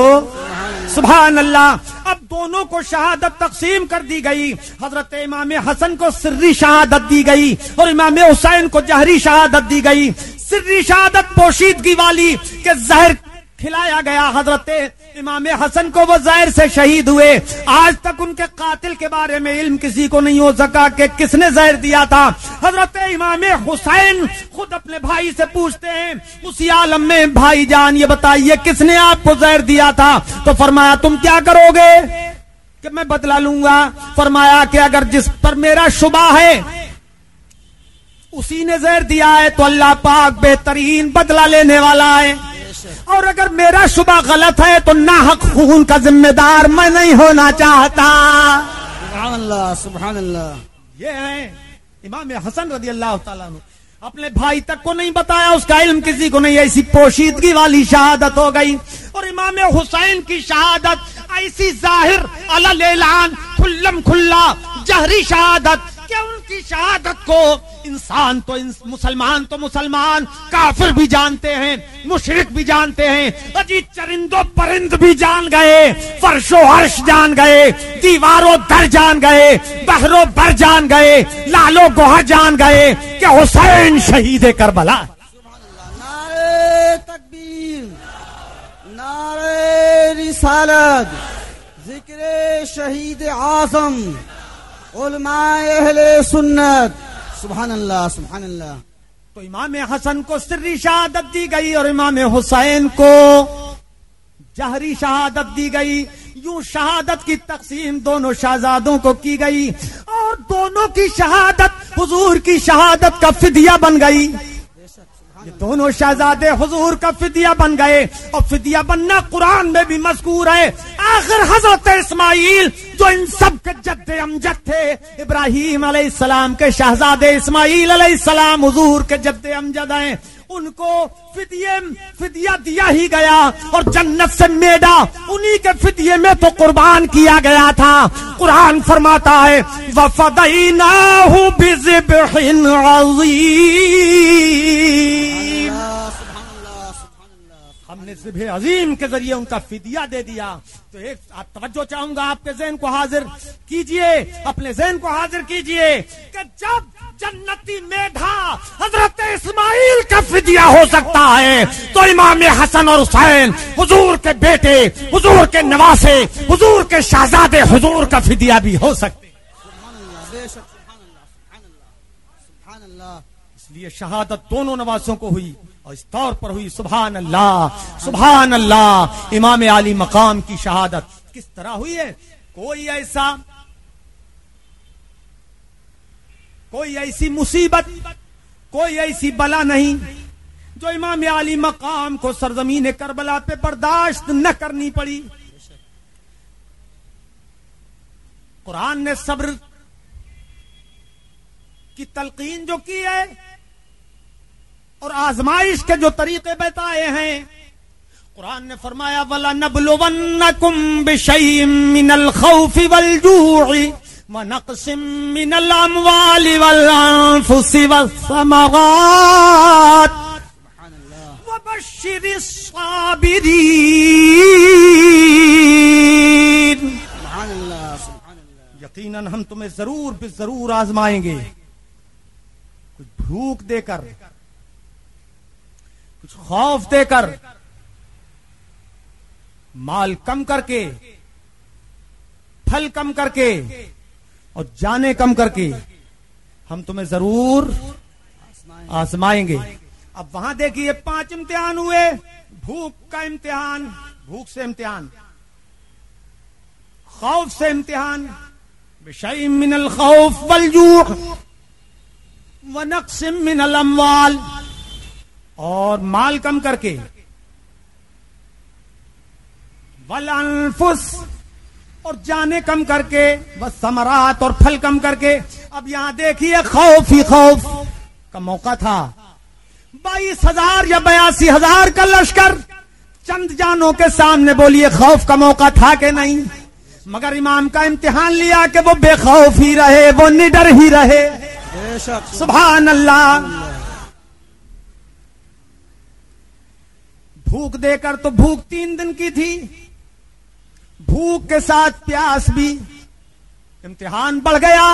A: سبحان اللہ. اب دونوں کو شہادت تقسیم کر دی گئی. حضرت امام حسن کو سری شہادت دی گئی اور امام حسین کو جہری شہادت دی گئی. سری شہادت پوشیدگی والی کہ زہر کھلایا گیا حضرت امام حسن کو، وہ زہر سے شہید ہوئے. آج تک ان کے قاتل کے بارے میں علم کسی کو نہیں ہو سکا کہ کس نے زہر دیا تھا. حضرت امام حسین خود اپنے بھائی سے پوچھتے ہیں اسی عالم میں، بھائی جان یہ بتائیے کس نے آپ کو زہر دیا تھا؟ تو فرمایا تم کیا کرو گے؟ کہ میں بدلا لوں گا. فرمایا کہ اگر جس پر میرا شبہ ہے اسی نے زہر دیا ہے تو اللہ پاک بہترین بدلہ لینے والا ہے، اور اگر میرا شبہ غلط ہے تو ناحق خون کا ذمہ دار میں نہیں ہونا چاہتا.
B: سبحان اللہ. سبحان اللہ.
A: یہ ہے امام حسن رضی اللہ تعالیٰ عنہ. اپنے بھائی تک کو نہیں بتایا، اس کا علم کسی کو نہیں. ایسی پوشیدگی والی شہادت ہو گئی. اور امام حسین کی شہادت ایسی ظاہر علی اعلان کھلم کھلا جہری شہادت کہ ان کی شہادت کو انسان تو مسلمان تو مسلمان، کافر بھی جانتے ہیں، مشرک بھی جانتے ہیں، اجی چرند و پرند بھی جان گئے، فرش و عرش جان گئے، دیوار و در جان گئے، بحر و بر جان گئے، لال و گوہر جان گئے کہ حسین شہید کربلا.
B: نعرہ تکبیر، نعرہ رسالت، ذکر شہید اعظم، علماء اہل سنت. سبحان اللہ. سبحان اللہ.
A: تو امام حسن کو سری شہادت دی گئی اور امام حسین کو جہری شہادت دی گئی. یوں شہادت کی تقسیم دونوں شہزادوں کو کی گئی اور دونوں کی شہادت حضور کی شہادت کا فدیہ بن گئی. یہ دونوں شہزادے حضور کا فدیہ بن گئے، اور فدیہ بننا قرآن میں بھی مذکور ہے. آخر حضرت اسماعیل جو ان سب کے جد امجد تھے، ابراہیم علیہ السلام کے شہزادے اسماعیل علیہ السلام حضور کے جد امجد ہیں، ان کو فدیہ دیا ہی گیا اور جنت سے میڈا انہی کے فدیے میں تو قربان کیا گیا تھا. قرآن فرماتا ہے وَفَدَيْنَاهُ بِذِبْحٍ عَظِيمٍ. ہم نے ذبح عظیم کے ذریعے ان کا فدیہ دے دیا. تو ایک توجہ چاہوں گا آپ کے ذہن کو حاضر کیجئے، اپنے ذہن کو حاضر کیجئے کہ جب جنتی میڈھا حضرت اسماعیل کا فدیہ ہو سکتا ہے تو امام حسن اور حسین حضور کے بیٹے، حضور کے نواسے، حضور کے شہزادے حضور کا فدیہ بھی ہو سکتے.
B: سبحان اللہ. بے شک. سبحان اللہ. سبحان اللہ. سبحان اللہ.
A: اس لیے شہادت دونوں نواسوں کو ہوئی اور اس طور پر ہوئی. سبحان اللہ. سبحان اللہ. امام عالی مقام کی شہادت کس طرح ہوئی ہے؟ کوئی ایسی مصیبت، کوئی ایسی بلا نہیں جو امام عالی مقام کو سرزمین کربلا پہ برداشت نہ کرنی پڑی. قرآن نے صبر کی تلقین جو کی ہے اور آزمائش کے جو طریقے بتائے ہیں، قرآن نے فرمایا وَلَنَبْلُوَنَّكُمْ بِشَيْءٍ مِّنَ الْخَوْفِ وَالْجُوعِ وَنَقْصٍ مِّنَ الْأَمْوَالِ وَالْأَنفُسِ وَالثَّمَرَاتِ وَبَشِّرِ الصَّابِرِينَ.
B: سبحان اللہ. سبحان اللہ.
A: یقیناً ہم تمہیں ضرور بے ضرور آزمائیں گے، کچھ بھوک دے کر، کچھ خوف دے کر، مال کم کر کے، پھل کم کر کے اور جانے کم کر کے ہم تمہیں ضرور آزمائیں گے. اب وہاں دیکھیے 5 امتحان ہوئے. بھوک کا امتحان, بھوک سے امتحان, خوف سے امتحان, بشیء من الخوف والجوع ونقص من الاموال, اور مال کم کر کے, والانفس, اور جانیں کم کر کے, والثمرات, اور پھل کم کر کے. اب یہاں دیکھیے خوف ہی خوف کا موقع تھا. 22,000 یا 82,000 کا لشکر چند جانوں کے سامنے, بولیے خوف کا موقع تھا کہ نہیں؟ مگر امام کا امتحان لیا کہ وہ بے خوف ہی رہے, وہ نڈر ہی رہے.
B: بے شک.
A: سبحان اللہ. بھوک دے کر تو بھوک 3 دن کی تھی, بھوک کے ساتھ پیاس بھی. امتحان بڑھ گیا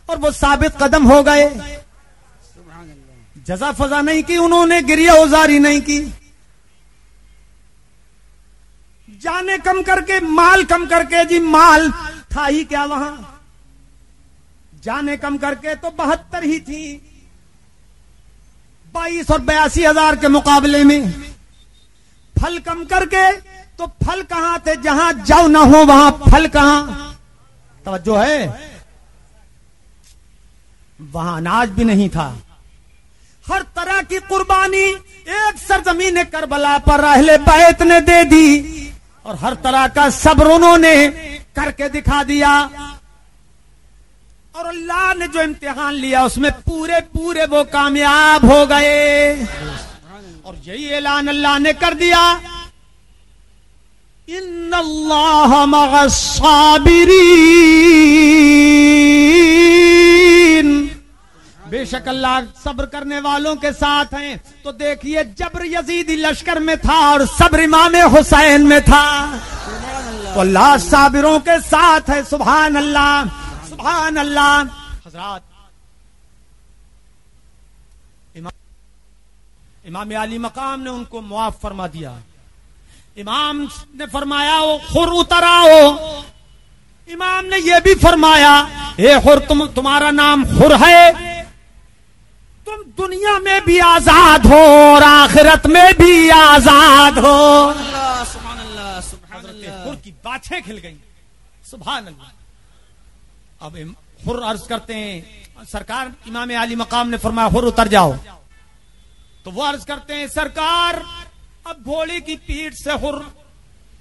A: اور وہ ثابت قدم ہو گئے.
B: سبحان اللہ.
A: جزا فضا نہیں کی انہوں نے, گریہ ازاری نہیں کی. جانے کم کر کے, مال کم کر کے, جی مال تھا ہی کیا وہاں, جانے کم کر کے تو 72 ہی تھی. 22 اور 82,000 کے مقابلے میں. پھل کم کر کے تو پھل کہاں تھے, جہاں جو نہ ہو وہاں پھل کہاں. توجہ ہے, وہاں اناج بھی نہیں تھا. ہر طرح کی قربانی ایک سرزمین کربلا پر اہل بیت نے دے دی, اور ہر طرح کا صبر انہوں نے کر کے دکھا دیا. اور اللہ نے جو امتحان لیا اس میں پورے وہ کامیاب ہو گئے. اور یہی اعلان اللہ نے کر دیا, ان اللہ مع الصابرین, بے شک اللہ صبر کرنے والوں کے ساتھ ہیں. تو دیکھیے جبر یزیدی لشکر میں تھا اور صبر امام حسین میں تھا, تو اللہ صابروں کے ساتھ ہے. سبحان اللہ, سبحان اللہ. حضرات, امام علی مقام نے ان کو معاف فرما دیا. امام نے فرمایا وہ خر اتر آؤ. امام نے یہ بھی فرمایا اے خر, تمہارا نام خر ہے, تم دنیا میں بھی آزاد ہو اور آخرت میں بھی آزاد ہو.
B: سبحان اللہ. سبحان اللہ.
A: خر کی باچھیں کھل گئیں. سبحان اللہ. اب خر عرض کرتے ہیں سرکار, امام علی مقام نے فرمایا خر اتر جاؤ. تو وہ عرض کرتے ہیں سرکار اب گھوڑے کی پیٹھ سے خر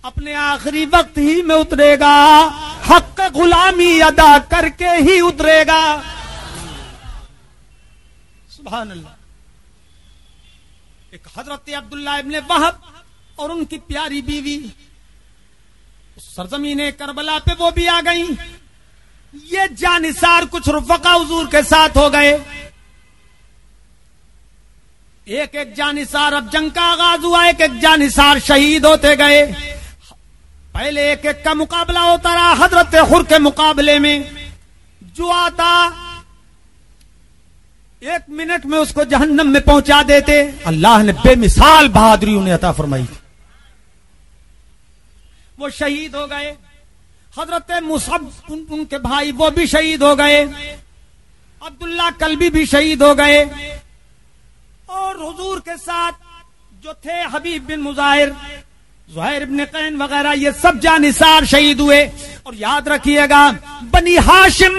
A: اپنے آخری وقت ہی میں اترے گا, حق غلامی ادا کر کے ہی اترے گا. سبحان اللہ. ایک حضرت عبداللہ ابن وہب اور ان کی پیاری بیوی سرزمین کربلا پہ وہ بھی آ گئیں. یہ جانثار کچھ رفقا حضور کے ساتھ ہو گئے. ایک جانثار, اب جنگ کا آغاز ہوا, ایک جانثار شہید ہوتے گئے. پہلے ایک کا مقابلہ ہوتا رہا. حضرت خر کے مقابلے میں جو آتا 1 منٹ میں اس کو جہنم میں پہنچا دیتے. اللہ نے بے مثال بہادری انہیں عطا فرمائی. وہ شہید ہو گئے. حضرت مصعب ان کے بھائی وہ بھی شہید ہو گئے. عبداللہ کلبی بھی شہید ہو گئے. اور حضور کے ساتھ جو تھے حبیب بن مظاہر, زہیر بن قین وغیرہ, یہ سب جانثار شہید ہوئے. اور یاد رکھیے گا بنی ہاشم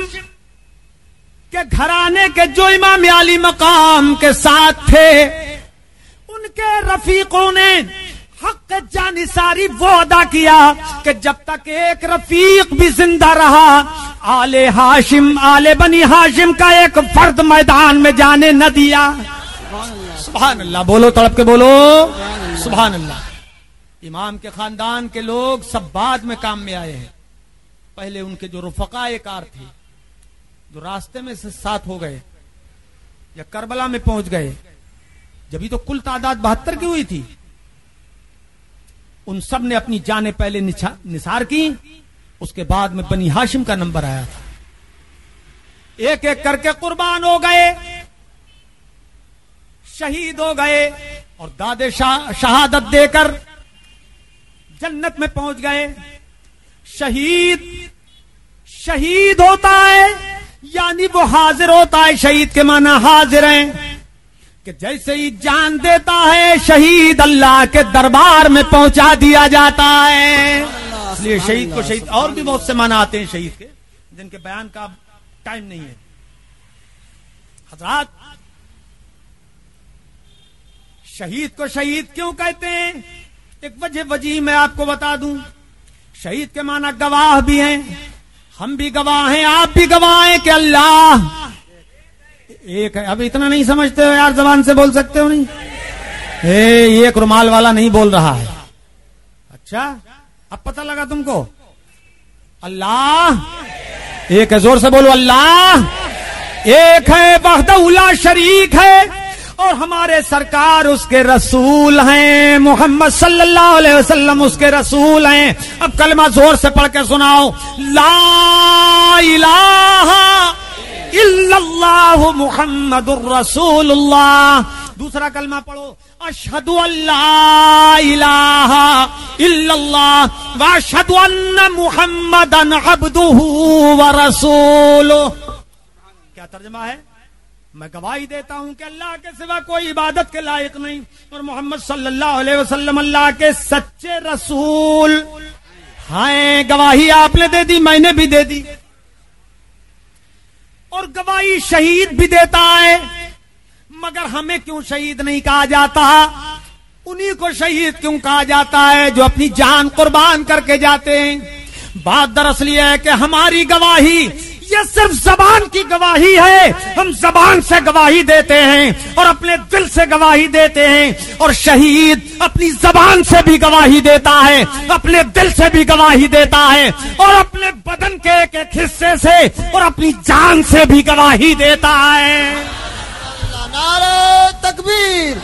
A: کے گھرانے کے جو امام علی مقام کے ساتھ تھے ان کے رفیقوں نے حق جانثاری وہ ادا کیا کہ جب تک ایک رفیق بھی زندہ رہا آل ہاشم, آل بنی ہاشم کا ایک فرد میدان میں جانے نہ دیا. سبحان اللہ. بولو, تڑپ کے بولو. سبحان اللہ. امام کے خاندان کے لوگ سب بعد میں کام میں آئے ہیں. پہلے ان کے جو رفقائے کار تھے جو راستے میں سے ساتھ ہو گئے یا کربلا میں پہنچ گئے, جبھی تو کل تعداد 72 کی ہوئی تھی, ان سب نے اپنی جانیں پہلے نثار کی. اس کے بعد میں بنی ہاشم کا نمبر آیا تھا. ایک ایک کر کے قربان ہو گئے, شہید ہو گئے, اور داد شہادت دے کر جنت میں پہنچ گئے. شہید ہوتا ہے یعنی وہ حاضر ہوتا ہے. شہید کے معنی حاضر ہیں. کہ جیسے ہی جان دیتا ہے شہید اللہ کے دربار میں پہنچا دیا جاتا ہے. اس لیے شہید کو شہید اور بھی بہت سے معنی آتے ہیں شہید کے جن کے بیان کا ٹائم نہیں ہے. حضرات شہید کو شہید کیوں کہتے ہیں؟ ایک وجہ وجیح میں آپ کو بتا دوں. شہید کے معنی گواہ بھی ہیں، ہم بھی گواہ ہیں، آپ بھی گواہ ہیں کہ اللہ ایک ہے. اب اتنا نہیں سمجھتے ہو یار، زبان سے بول سکتے ہو نہیں؟ ایک رومال والا نہیں بول رہا ہے. اچھا اب پتہ لگا تم کو؟ اللہ ایک ہے، زور سے بولو. اللہ ایک ہے، وحدہ لا شریک ہے، اور ہمارے سرکار اس کے رسول ہیں، محمد صلی اللہ علیہ وسلم اس کے رسول ہیں. اب کلمہ زور سے پڑھ کے سناؤ. لا الہ الا اللہ محمد الرسول اللہ. دوسرا کلمہ پڑھو. اشہد ان لا الہ الا اللہ واشہد ان محمدا عبدہ ورسولہ. کیا ترجمہ ہے؟ میں گواہی دیتا ہوں کہ اللہ کے سوا کوئی عبادت کے لائق نہیں، اور محمد صلی اللہ علیہ وسلم اللہ کے سچے رسول ہیں. گواہی آپ نے دے دی، میں نے بھی دے دی. اور گواہی شہید بھی دیتا ہے، مگر ہمیں کیوں شہید نہیں کہا جاتا؟ انہی کو شہید کیوں کہا جاتا ہے جو اپنی جان قربان کر کے جاتے ہیں. بات دراصل یہ ہے کہ ہماری گواہی یہ صرف زبان کی گواہی ہے. ہم زبان سے گواہی دیتے ہیں اور اپنے دل سے گواہی دیتے ہیں، اور شہید اپنی زبان سے بھی گواہی دیتا ہے، اپنے دل سے بھی گواہی دیتا ہے، اور اپنے بدن کے ایک ایک حصے سے اور اپنی جان سے بھی گواہی دیتا ہے.
C: نعرہ تکبیر،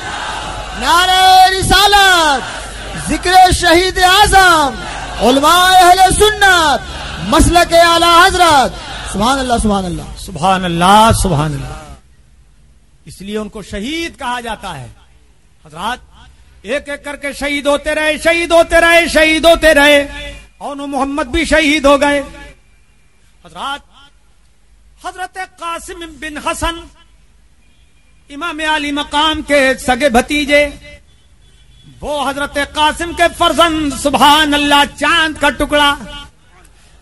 C: نعرہ رسالت، ذکر شہید اعظم، علماء اہل سنت، مسلک اعلی حضرت. سبحان اللہ سبحان اللہ
A: سبحان اللہ سبحان اللہ. اس لیے ان کو شہید کہا جاتا ہے. حضرات ایک ایک کر کے شہید ہوتے رہے، شہید ہوتے رہے، شہید ہوتے رہے، اور محمد بھی شہید ہو گئے. حضرات حضرت قاسم بن حسن امام علی مقام کے سگے بھتیجے، وہ حضرت قاسم کے فرزند، سبحان اللہ، چاند کا ٹکڑا،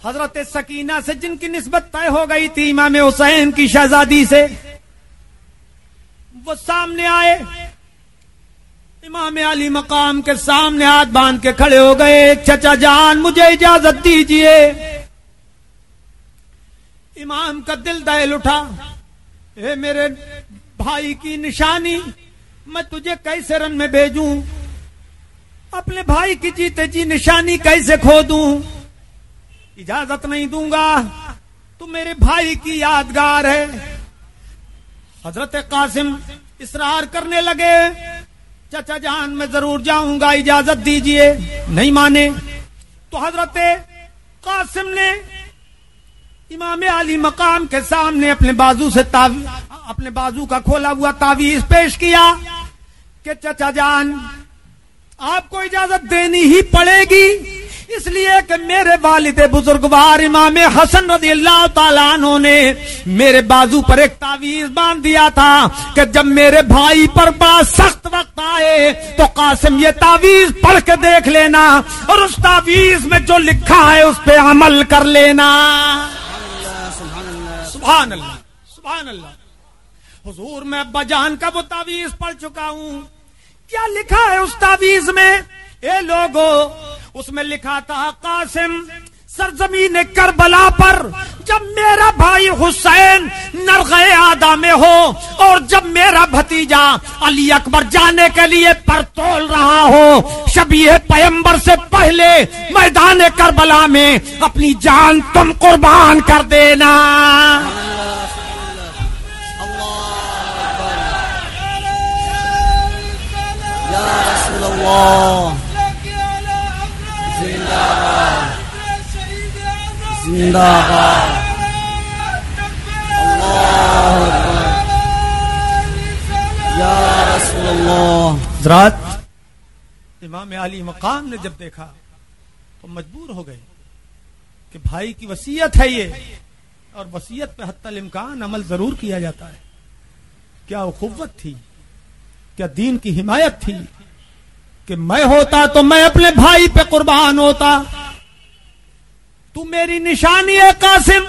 A: حضرت سکینہ سے جن کی نسبت طے ہو گئی تھی امام حسین کی شہزادی سے، وہ سامنے آئے، امام علی مقام کے سامنے ہاتھ باندھ کے کھڑے ہو گئے. چچا جان مجھے اجازت دیجئے. امام کا دل دہل اٹھا. اے میرے بھائی کی نشانی، میں تجھے کیسے رن میں بھیجوں؟ اپنے بھائی کی جیتے جی نشانی کیسے کھو دوں؟ اجازت نہیں دوں گا، تو میرے بھائی کی یادگار ہے. حضرت قاسم اصرار کرنے لگے. چچا جان میں ضرور جاؤں گا، اجازت دیجئے. نہیں مانے تو حضرت قاسم نے امام علی مقام کے سامنے اپنے بازو سے اپنے بازو کا کھولا ہوا تعویذ پیش کیا کہ چچا جان آپ کو اجازت دینی ہی پڑے گی، اس لیے کہ میرے والد بزرگوار امام حسن رضی اللہ تعالیٰ عنہ نے میرے بازو پر ایک تعویذ باندھ دیا تھا کہ جب میرے بھائی پر بڑا سخت وقت آئے تو قاسم یہ تعویذ پڑھ کے دیکھ لینا، اور اس تعویذ میں جو لکھا ہے اس پہ عمل کر لینا. سبحان اللہ سبحان اللہ. حضور میں ابا جان کا وہ تعویذ پڑھ چکا ہوں. کیا لکھا ہے اس تعویذ میں؟ اے لوگو، اس میں لکھا تھا قاسم سرزمین کربلا پر جب میرا بھائی حسین نرغے آدھا میں ہو، اور جب میرا بھتیجا علی اکبر جانے کے لیے پر تول رہا ہو، شبیہ پیمبر سے پہلے میدان کربلا میں اپنی جان تم قربان کر دینا.
C: یا رسول اللہ زندہ زندہ اللہ یا رسول اللہ.
A: حضرات امام علی مقام نے جب دیکھا تو مجبور ہو گئے کہ بھائی کی وصیت ہے یہ، اور وصیت پہ حتی الامکان عمل ضرور کیا جاتا ہے. کیا اخوت تھی، کیا دین کی حمایت تھی کہ میں ہوتا تو میں اپنے بھائی پہ قربان ہوتا. تو میری نشانی ہے قاسم،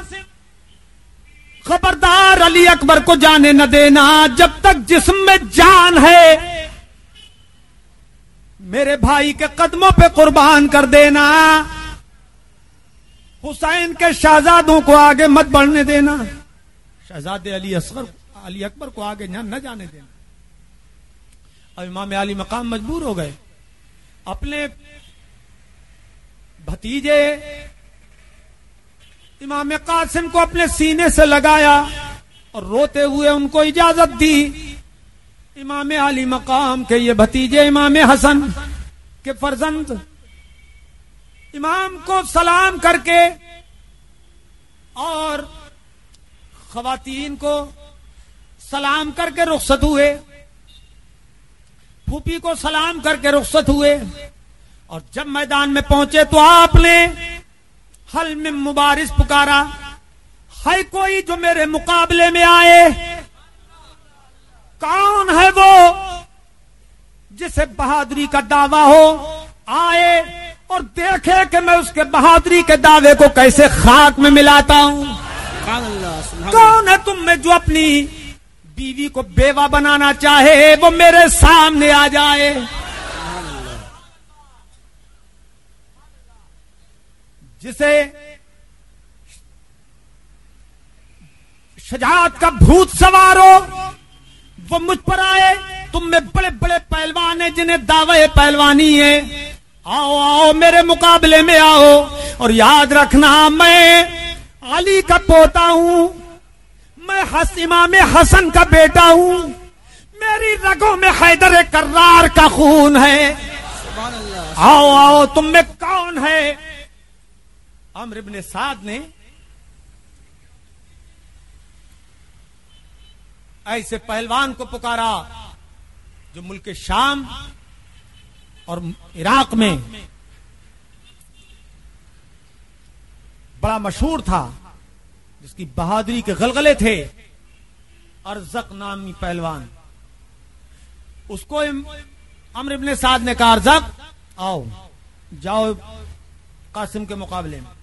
A: خبردار علی اکبر کو جانے نہ دینا جب تک جسم میں جان ہے. میرے بھائی کے قدموں پہ قربان کر دینا. حسین کے شہزادوں کو آگے مت بڑھنے دینا. شہزادے علی اکبر کو آگے نہ جانے دینا. اب امام علی مقام مجبور ہو گئے. اپنے بھتیجے امام قاسم کو اپنے سینے سے لگایا اور روتے ہوئے ان کو اجازت دی. امام علی مقام کے یہ بھتیجے امام حسن کے فرزند امام کو سلام کر کے اور خواتین کو سلام کر کے رخصت ہوئے. پھوپھی کو سلام کر کے رخصت ہوئے اور جب میدان میں پہنچے تو آپ نے حل میں مبارز پکارا، ہے کوئی جو میرے مقابلے میں آئے؟ کون ہے وہ جسے بہادری کا دعویٰ ہو؟ آئے اور دیکھے کہ میں اس کے بہادری کے دعوے کو کیسے خاک میں ملاتا ہوں.
B: سبحان اللہ سبحان
A: کون ہے تم میں جو اپنی بیوی کو بیوہ بنانا چاہے؟ وہ میرے سامنے آ جائے. جسے شجاعت کا بھوت سوار ہو وہ مجھ پر آئے. تم میں بڑے بڑے پہلوان ہیں جنہیں دعوے پہلوانی ہے. آؤ آؤ میرے مقابلے میں آؤ. اور یاد رکھنا میں علی کا پوتا ہوں، میں امام حسن کا بیٹا ہوں، میری رگوں میں حیدر کرار کا خون ہے.
B: سبحان اللہ.
A: آؤ آؤ تم میں کون ہے؟ عمرو بن سعد نے ایسے پہلوان کو پکارا جو ملک شام اور عراق میں بڑا مشہور تھا، جس کی بہادری کے غلغلے تھے. ارزق نامی پہلوان. اس کو عمرو بن سعد نے کہا ارزق آؤ جاؤ قاسم کے مقابلے میں.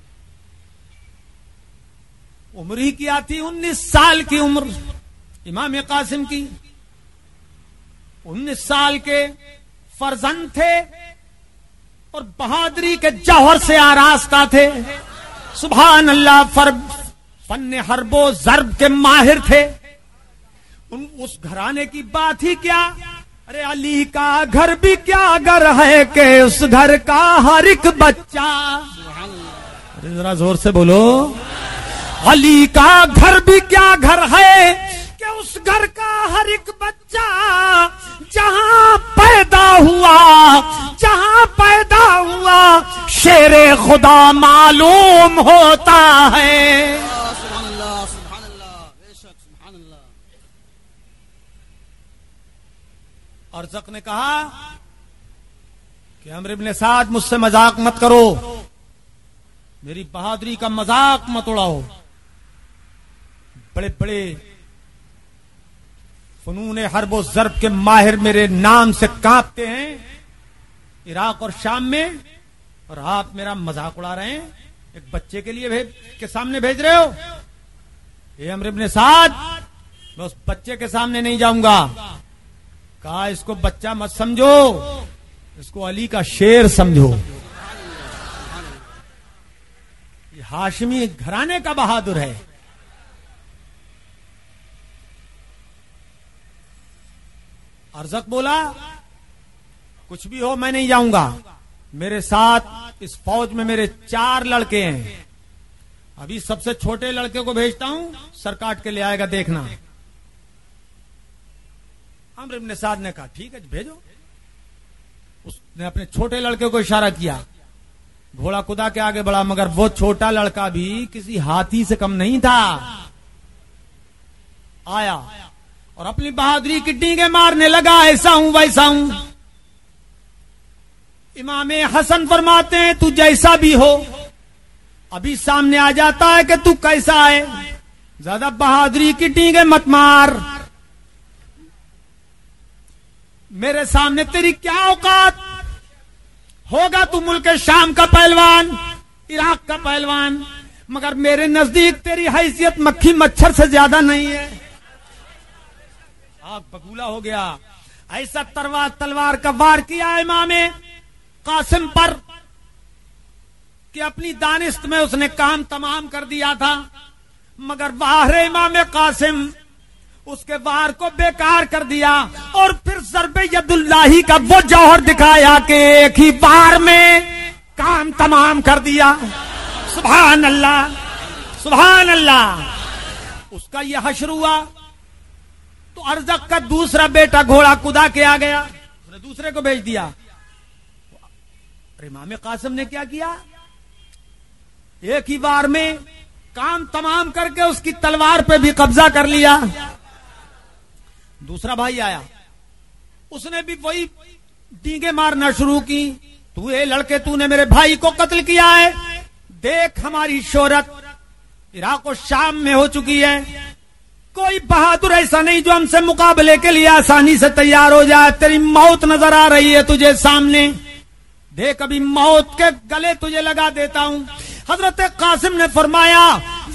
A: عمر ہی کیا تھی، 19 سال کی عمر امام قاسم کی. 19 سال کے فرزند تھے اور بہادری کے جوہر سے آراستہ تھے. سبحان اللہ. فن حرب و ضرب کے ماہر تھے. اس گھرانے کی بات ہی کیا. ارے علی کا گھر بھی کیا گھر ہے کہ اس گھر کا ہر ایک بچہ. ارے ذرا زور سے بولو. علی کا گھر بھی کیا گھر ہے کہ اس گھر کا ہر ایک بچہ جہاں پیدا ہوا شیر خدا معلوم ہوتا ہے.
B: سبحان اللہ سبحان اللہ. بے شک سبحان اللہ.
A: ارزق نے کہا کہ عمرو بن سعد مجھ سے مذاق مت کرو، میری بہادری کا مذاق مت اڑاؤ. بڑے بڑے فنون حرب و ضرب کے ماہر میرے نام سے کانپتے ہیں عراق اور شام میں، اور آپ میرا مذاق اڑا رہے ہیں. ایک بچے کے لیے کے سامنے بھیج رہے ہو. اے عمرو بن سعد میں اس بچے کے سامنے نہیں جاؤں گا. کہا اس کو بچہ مت سمجھو، اس کو علی کا شیر سمجھو. یہ ہاشمی گھرانے کا بہادر ہے. ارزق بولا کچھ بھی ہو میں نہیں جاؤں گا. میرے ساتھ اس فوج میں میرے 4 لڑکے ہیں. ابھی سب سے چھوٹے لڑکے کو بھیجتا ہوں، سر کاٹ کے لے آئے گا، دیکھنا. عمرو بن سعد نے کہا ٹھیک ہے بھیجو. اس نے اپنے چھوٹے لڑکے کو اشارہ کیا. گھوڑا خدا کے آگے بڑھا، مگر وہ چھوٹا لڑکا بھی کسی ہاتھی سے کم نہیں تھا. آیا اور اپنی بہادری کی ڈینگیں مارنے لگا. ایسا ہوں ویسا ہوں. امام حسن فرماتے ہیں تو جیسا بھی ہو ابھی سامنے آ جاتا ہے کہ تو کیسا ہے. زیادہ بہادری کی ڈینگیں مت مار. میرے سامنے تیری کیا اوقات؟ ہوگا تو ملک شام کا پہلوان، عراق کا پہلوان، مگر میرے نزدیک تیری حیثیت مکھی مچھر سے زیادہ نہیں ہے۔ آگ بگولا ہو گیا۔ ایسا تلوار کا وار کیا امام قاسم پر کہ اپنی دانست میں اس نے کام تمام کر دیا تھا، مگر باہر امام قاسم اس کے وار کو بیکار کر دیا اور پھر ضرب ید اللہ کا وہ جوہر دکھایا کہ ایک ہی وار میں کام تمام کر دیا۔ سبحان اللہ، سبحان اللہ۔ اس کا یہ حشر ہوا تو ارزق کا دوسرا بیٹا گھوڑا کدا کے آ گیا، اس نے دوسرے کو بھیج دیا۔ امام قاسم نے کیا کیا؟ ایک ہی بار میں کام تمام کر کے اس کی تلوار پہ بھی قبضہ کر لیا۔ دوسرا بھائی آیا، اس نے بھی وہی ڈینگے مارنا شروع کی۔ تو اے لڑکے، تو نے میرے بھائی کو قتل کیا ہے، دیکھ ہماری شہرت عراق و شام میں ہو چکی ہے، کوئی بہادر ایسا نہیں جو ہم سے مقابلے کے لیے آسانی سے تیار ہو جائے۔ تیری موت نظر آ رہی ہے تجھے سامنے، دیکھ ابھی موت کے گلے تجھے لگا دیتا ہوں۔ حضرت قاسم نے فرمایا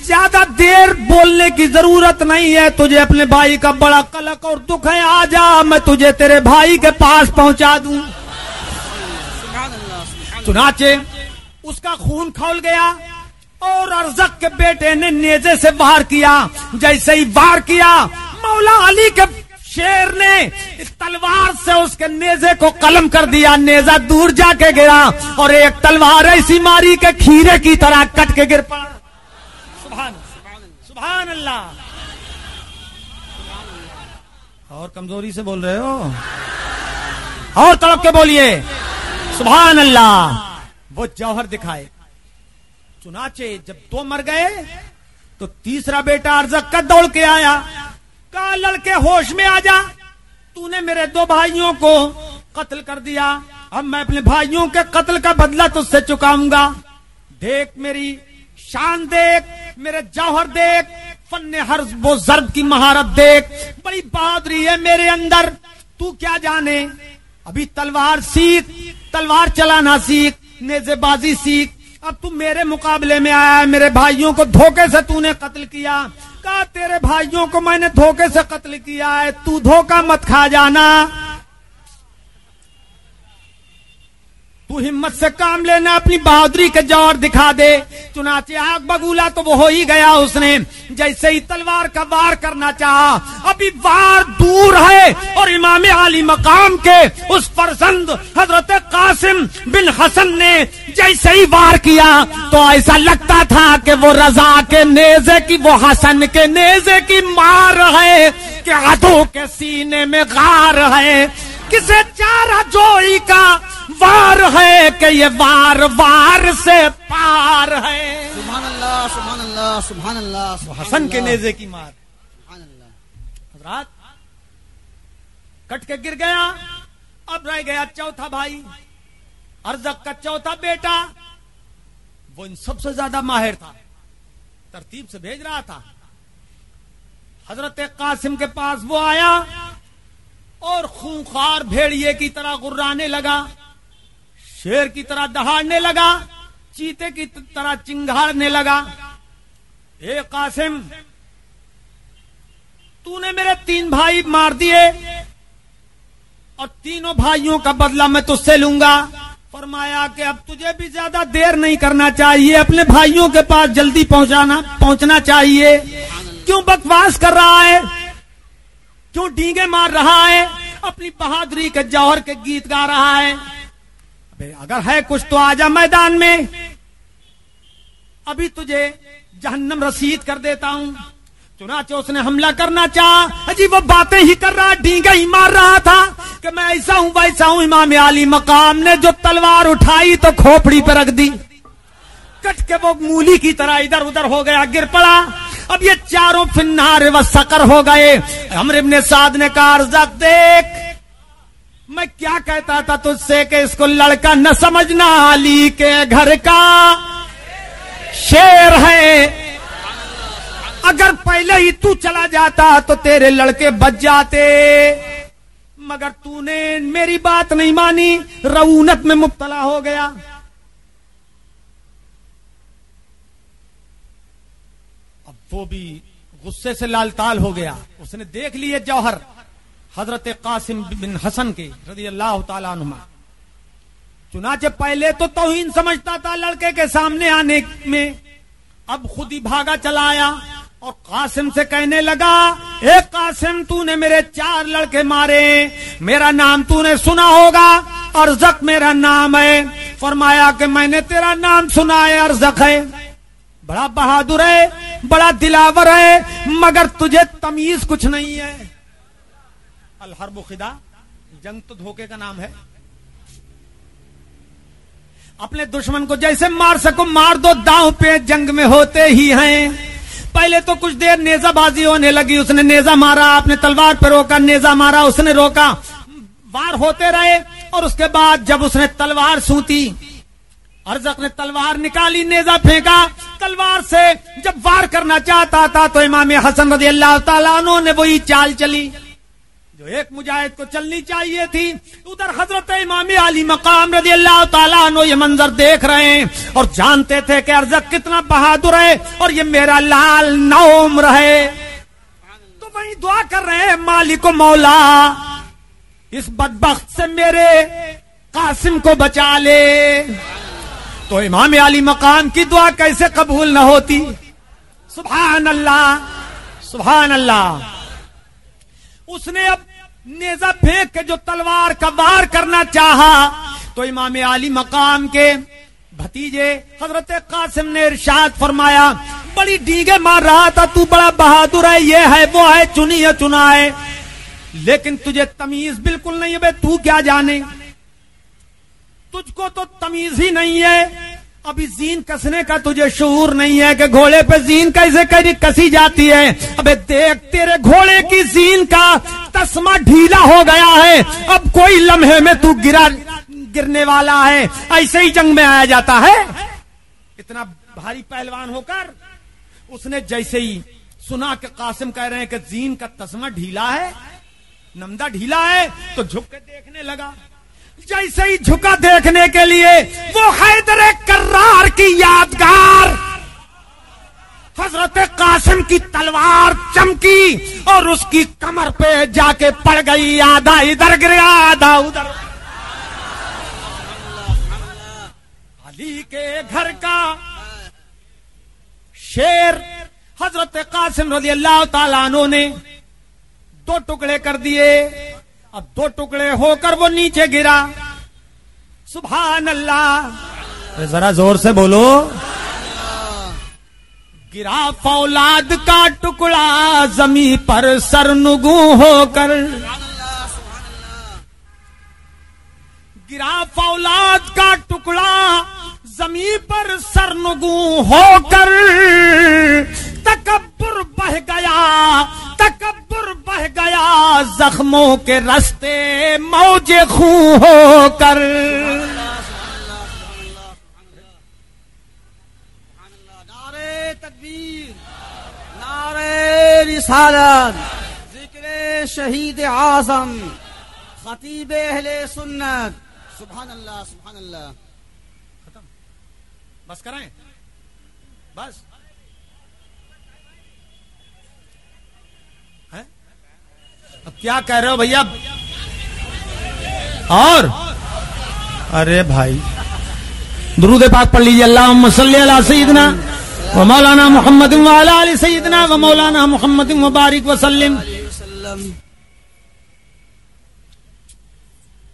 A: زیادہ دیر بولنے کی ضرورت نہیں ہے، تجھے اپنے بھائی کا بڑا قلق اور دکھ ہے، آ جا میں تجھے تیرے بھائی کے پاس پہنچا دوں۔ چنانچہ اس کا خون کھول گیا اور ارزق کے بیٹے نے نیزے سے وار کیا۔ جیسے ہی وار کیا، مولا علی کے شیر نے تلوار سے اس کے نیزے کو قلم کر دیا، نیزہ دور جا کے گرا اور ایک تلوار ایسی ماری کہ کھیرے کی طرح کٹ کے گر پڑا۔ سبحان اللہ۔ اور کمزوری سے بول رہے ہو، اور تڑپ کے بولیے سبحان اللہ۔ وہ جوہر دکھائے۔ چنانچہ جب دو مر گئے تو تیسرا بیٹا ارزق کا دوڑ کے آیا، کہا لڑکے ہوش میں آ جا، تو نے میرے دو بھائیوں کو قتل کر دیا، اب میں اپنے بھائیوں کے قتل کا بدلہ تجھ سے چکاؤں گا۔ دیکھ میری شان، دیکھ میرے جوہر، دیکھ فن حرب و ضرب کی مہارت، دیکھ بڑی بہادری ہے میرے اندر۔ تو کیا جانے، ابھی تلوار سیکھ، تلوار چلانا سیکھ، نیزے بازی سیکھ، اب تو میرے مقابلے میں آیا ہے، میرے بھائیوں کو دھوکے سے تو نے قتل کیا۔ کہا تیرے بھائیوں کو میں نے دھوکے سے قتل کیا ہے، تو دھوکہ مت کھا جانا، تو ہمت سے کام لینا، اپنی بہادری کے جوہر دکھا دے۔ چنانچہ آگ بگولا تو وہ ہو ہی گیا، اس نے جیسے ہی تلوار کا وار کرنا چاہا، ابھی وار دور ہے اور امام عالی مقام کے اس فرزند حضرت قاسم بن حسن نے جیسے ہی وار کیا تو ایسا لگتا تھا کہ وہ رضا کے نیزے کی، وہ حسن کے نیزے کی مار ہے کہ عدو کے سینے میں غار ہے، کسے چارہ جوئی کا وار ہے کہ یہ وار وار سے پار ہے۔
B: سبحان اللہ، سبحان اللہ، سبحان اللہ، سبحان
A: حسن
B: اللہ،
A: کے نیزے کی مار۔
B: سبحان اللہ۔
A: حضرات کٹ کے گر گیا، اب رہ گیا چوتھا بھائی ارزق کا چوتھا بیٹا، وہ ان سب سے زیادہ ماہر تھا، ترتیب سے بھیج رہا تھا۔ حضرت قاسم کے پاس وہ آیا اور خونخوار بھیڑیے کی طرح غرانے لگا، شیر کی طرح دہاڑنے لگا، چیتے کی طرح چنگھاڑنے لگا۔ اے قاسم، تو نے میرے 3 بھائی مار دیے اور تینوں بھائیوں کا بدلہ میں تجھ سے لوں گا۔ فرمایا کہ اب تجھے بھی زیادہ دیر نہیں کرنا چاہیے، اپنے بھائیوں کے پاس جلدی پہنچنا چاہیے۔ کیوں بکواس کر رہا ہے، کیوں ڈینگے مار رہا ہے، اپنی بہادری کے جوہر کے گیت گا رہا ہے؟ اگر ہے کچھ تو آجا میدان میں، ابھی تجھے جہنم رسید کر دیتا ہوں۔ چنانچہ اس نے حملہ کرنا چاہا، جی وہ باتیں ہی کر رہا، ڈینگا ہی مار رہا تھا کہ میں ایسا ہوں ویسا ہوں۔ امام عالی مقام نے جو تلوار اٹھائی تو کھوپڑی پہ رکھ دی، کٹ کے وہ مولی کی طرح ادھر ادھر ہو گیا، گر پڑا۔ اب یہ چاروں فنار و سقر ہو گئے۔ عمرو بن سعد نے کہا ارزق دیکھ، میں کیا کہتا تھا تجھ سے کہ اس کو لڑکا نہ سمجھنا، علی کے گھر کا شیر ہے، اگر پہلے ہی تو چلا جاتا تو تیرے لڑکے بچ جاتے، مگر تو نے میری بات نہیں مانی، رعونت میں مبتلا ہو گیا۔ اب وہ بھی غصے سے لال تال ہو گیا، اس نے دیکھ لیے جوہر حضرت قاسم بن حسن کے رضی اللہ تعالیٰ عنہما۔ چنانچہ پہلے تو توہین سمجھتا تھا لڑکے کے سامنے آنے میں، اب خود ہی بھاگا چلا آیا اور قاسم سے کہنے لگا، اے قاسم تو نے میرے 4 لڑکے مارے، میرا نام تو نے سنا ہوگا، ارزق میرا نام ہے۔ فرمایا کہ میں نے تیرا نام سنا ہے، ارزق ہے، بڑا بہادر ہے، بڑا دلاور ہے، مگر تجھے تمیز کچھ نہیں ہے۔ الحرب خدا، جنگ تو دھوکے کا نام ہے۔ اپنے دشمن کو جیسے مار سکو مار دو، داؤں پہ جنگ میں ہوتے ہی ہیں۔ پہلے تو کچھ دیر نیزہ بازی ہونے لگی، اس نے نیزہ مارا، آپ نے تلوار پہ روکا، نیزہ مارا، اس نے روکا، وار ہوتے رہے۔ اور اس کے بعد جب اس نے تلوار سوتی، ارزق نے تلوار نکالی، نیزہ پھینکا، تلوار سے جب وار کرنا چاہتا تھا تو امام حسن رضی اللہ تعالیٰ عنہ نے وہی چال چلی جو ایک مجاہد کو چلنی چاہیے تھی۔ ادھر حضرت امام علی مقام رضی اللہ تعالیٰ عنہ یہ منظر دیکھ رہے ہیں اور جانتے تھے کہ ارزق کتنا بہادر ہے اور یہ میرا لال نو عمر ہے، تو وہی دعا کر رہے ہیں، مالک و مولا اس بدبخت سے میرے قاسم کو بچا لے۔ تو امام علی مقام کی دعا کیسے قبول نہ ہوتی؟ سبحان اللہ، سبحان اللہ۔ اس نے اب نیزہ پھینک کے جو تلوار کا وار کرنا چاہا تو امام علی مقام کے بھتیجے حضرت قاسم نے ارشاد فرمایا، بڑی ڈیگے مار رہا تھا، تو بڑا بہادر ہے، یہ ہے وہ ہے، چنی ہے چنا ہے، لیکن تجھے تمیز بالکل نہیں ہے، بے تو کیا جانے، تجھ کو تو تمیز ہی نہیں ہے، ابھی زین کسنے کا تجھے شعور نہیں ہے کہ گھوڑے پہ زین کیسے کسی جاتی ہے۔ ابے دیکھ تیرے گھوڑے کی زین کا تسمہ ڈھیلا ہو گیا ہے، اب کوئی لمحے میں تو گرنے والا ہے، ایسے ہی جنگ میں آیا جاتا ہے۔ اتنا بھاری پہلوان ہو کر اس نے جیسے ہی سنا کہ قاسم کہہ رہے ہیں کہ زین کا تسمہ ڈھیلا ہے، نمدہ ڈھیلا ہے، تو جھک کے دیکھنے لگا۔ جیسے ہی جھکا دیکھنے کے لیے وہ حیدر کرار کی یادگار حضرت قاسم کی تلوار چمکی اور اس کی کمر پہ جا کے پڑ گئی، آدھا ادھر گرا آدھا ادھر۔ علی کے گھر کا شیر حضرت قاسم رضی اللہ تعالیٰ عنہ نے 2 ٹکڑے کر دیے، اب 2 ٹکڑے ہو کر وہ نیچے گرا۔ سبحان اللہ، ذرا زور سے بولو۔ گرا فولاد کا ٹکڑا زمین پر سرنگوں ہو کر، گرا فولاد کا ٹکڑا زمین پر سرنگوں ہو کر، تکبر بہ گیا، تکبر بہ گیا زخموں کے رستے موج خون ہو کر۔
B: نعرے تکبیر، نعرے رسالت، ذکر شہید اعظم، خطیب اہل سنت، سبحان اللہ سبحان اللہ۔
A: ختم، بس کرائیں، بس اب کیا کہہ رہے ہو بھیا؟ اور ارے بھائی درود پاک پڑھ لیجیے، اللہم صلی علی سیدنا و مولانا محمد و علی آل سیدنا و مولانا محمد مبارک وسلم۔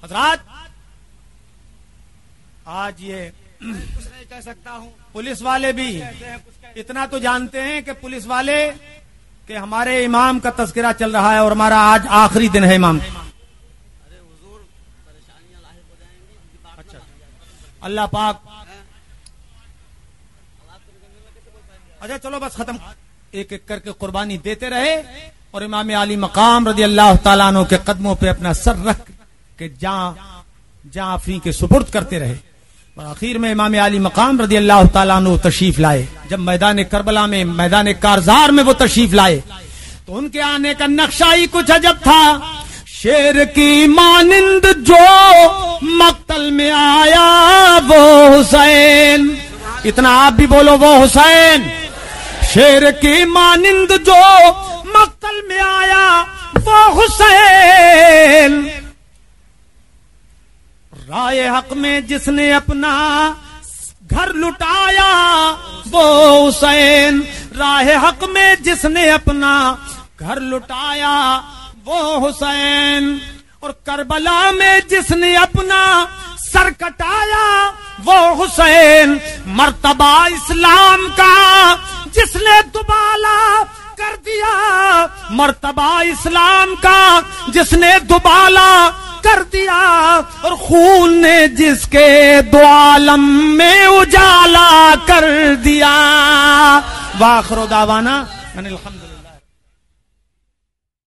A: حضرات آج یہ
B: کچھ نہیں کہہ سکتا ہوں،
A: پولیس والے بھی اتنا تو جانتے ہیں کہ پولیس والے کہ ہمارے امام کا تذکرہ چل رہا ہے اور ہمارا آج آخری دن ہے امام۔ اچھا اللہ پاک، اچھا چلو بس ختم، ایک ایک کر کے قربانی دیتے رہے اور امام علی مقام رضی اللہ تعالیٰ عنہ کے قدموں پہ اپنا سر رکھ کے جاں افری کے سپرد کرتے رہے۔ اور آخر میں امام علی مقام رضی اللہ تعالیٰ عنہ تشریف لائے۔ جب میدان کربلا میں، میدان کارزار میں وہ تشریف لائے تو ان کے آنے کا نقشہ ہی کچھ عجب تھا۔ شیر کی مانند جو مقتل میں آیا وہ حسین. اتنا آپ بھی بولو وہ حسین. شیر کی مانند جو مقتل میں آیا وہ حسین. رائے حق میں جس نے اپنا گھر لٹایا وہ حسین. راہ حق میں جس نے اپنا گھر لٹایا وہ حسین. اور کربلا میں جس نے اپنا سر کٹایا وہ حسین. مرتبہ اسلام کا جس نے دوبالا کر دیا. مرتبہ اسلام کا جس نے دوبالا کر دیا. اور خون نے جس کے دو عالم میں اجالا کر دیا. وآخر دعوانا ان الحمدللہ.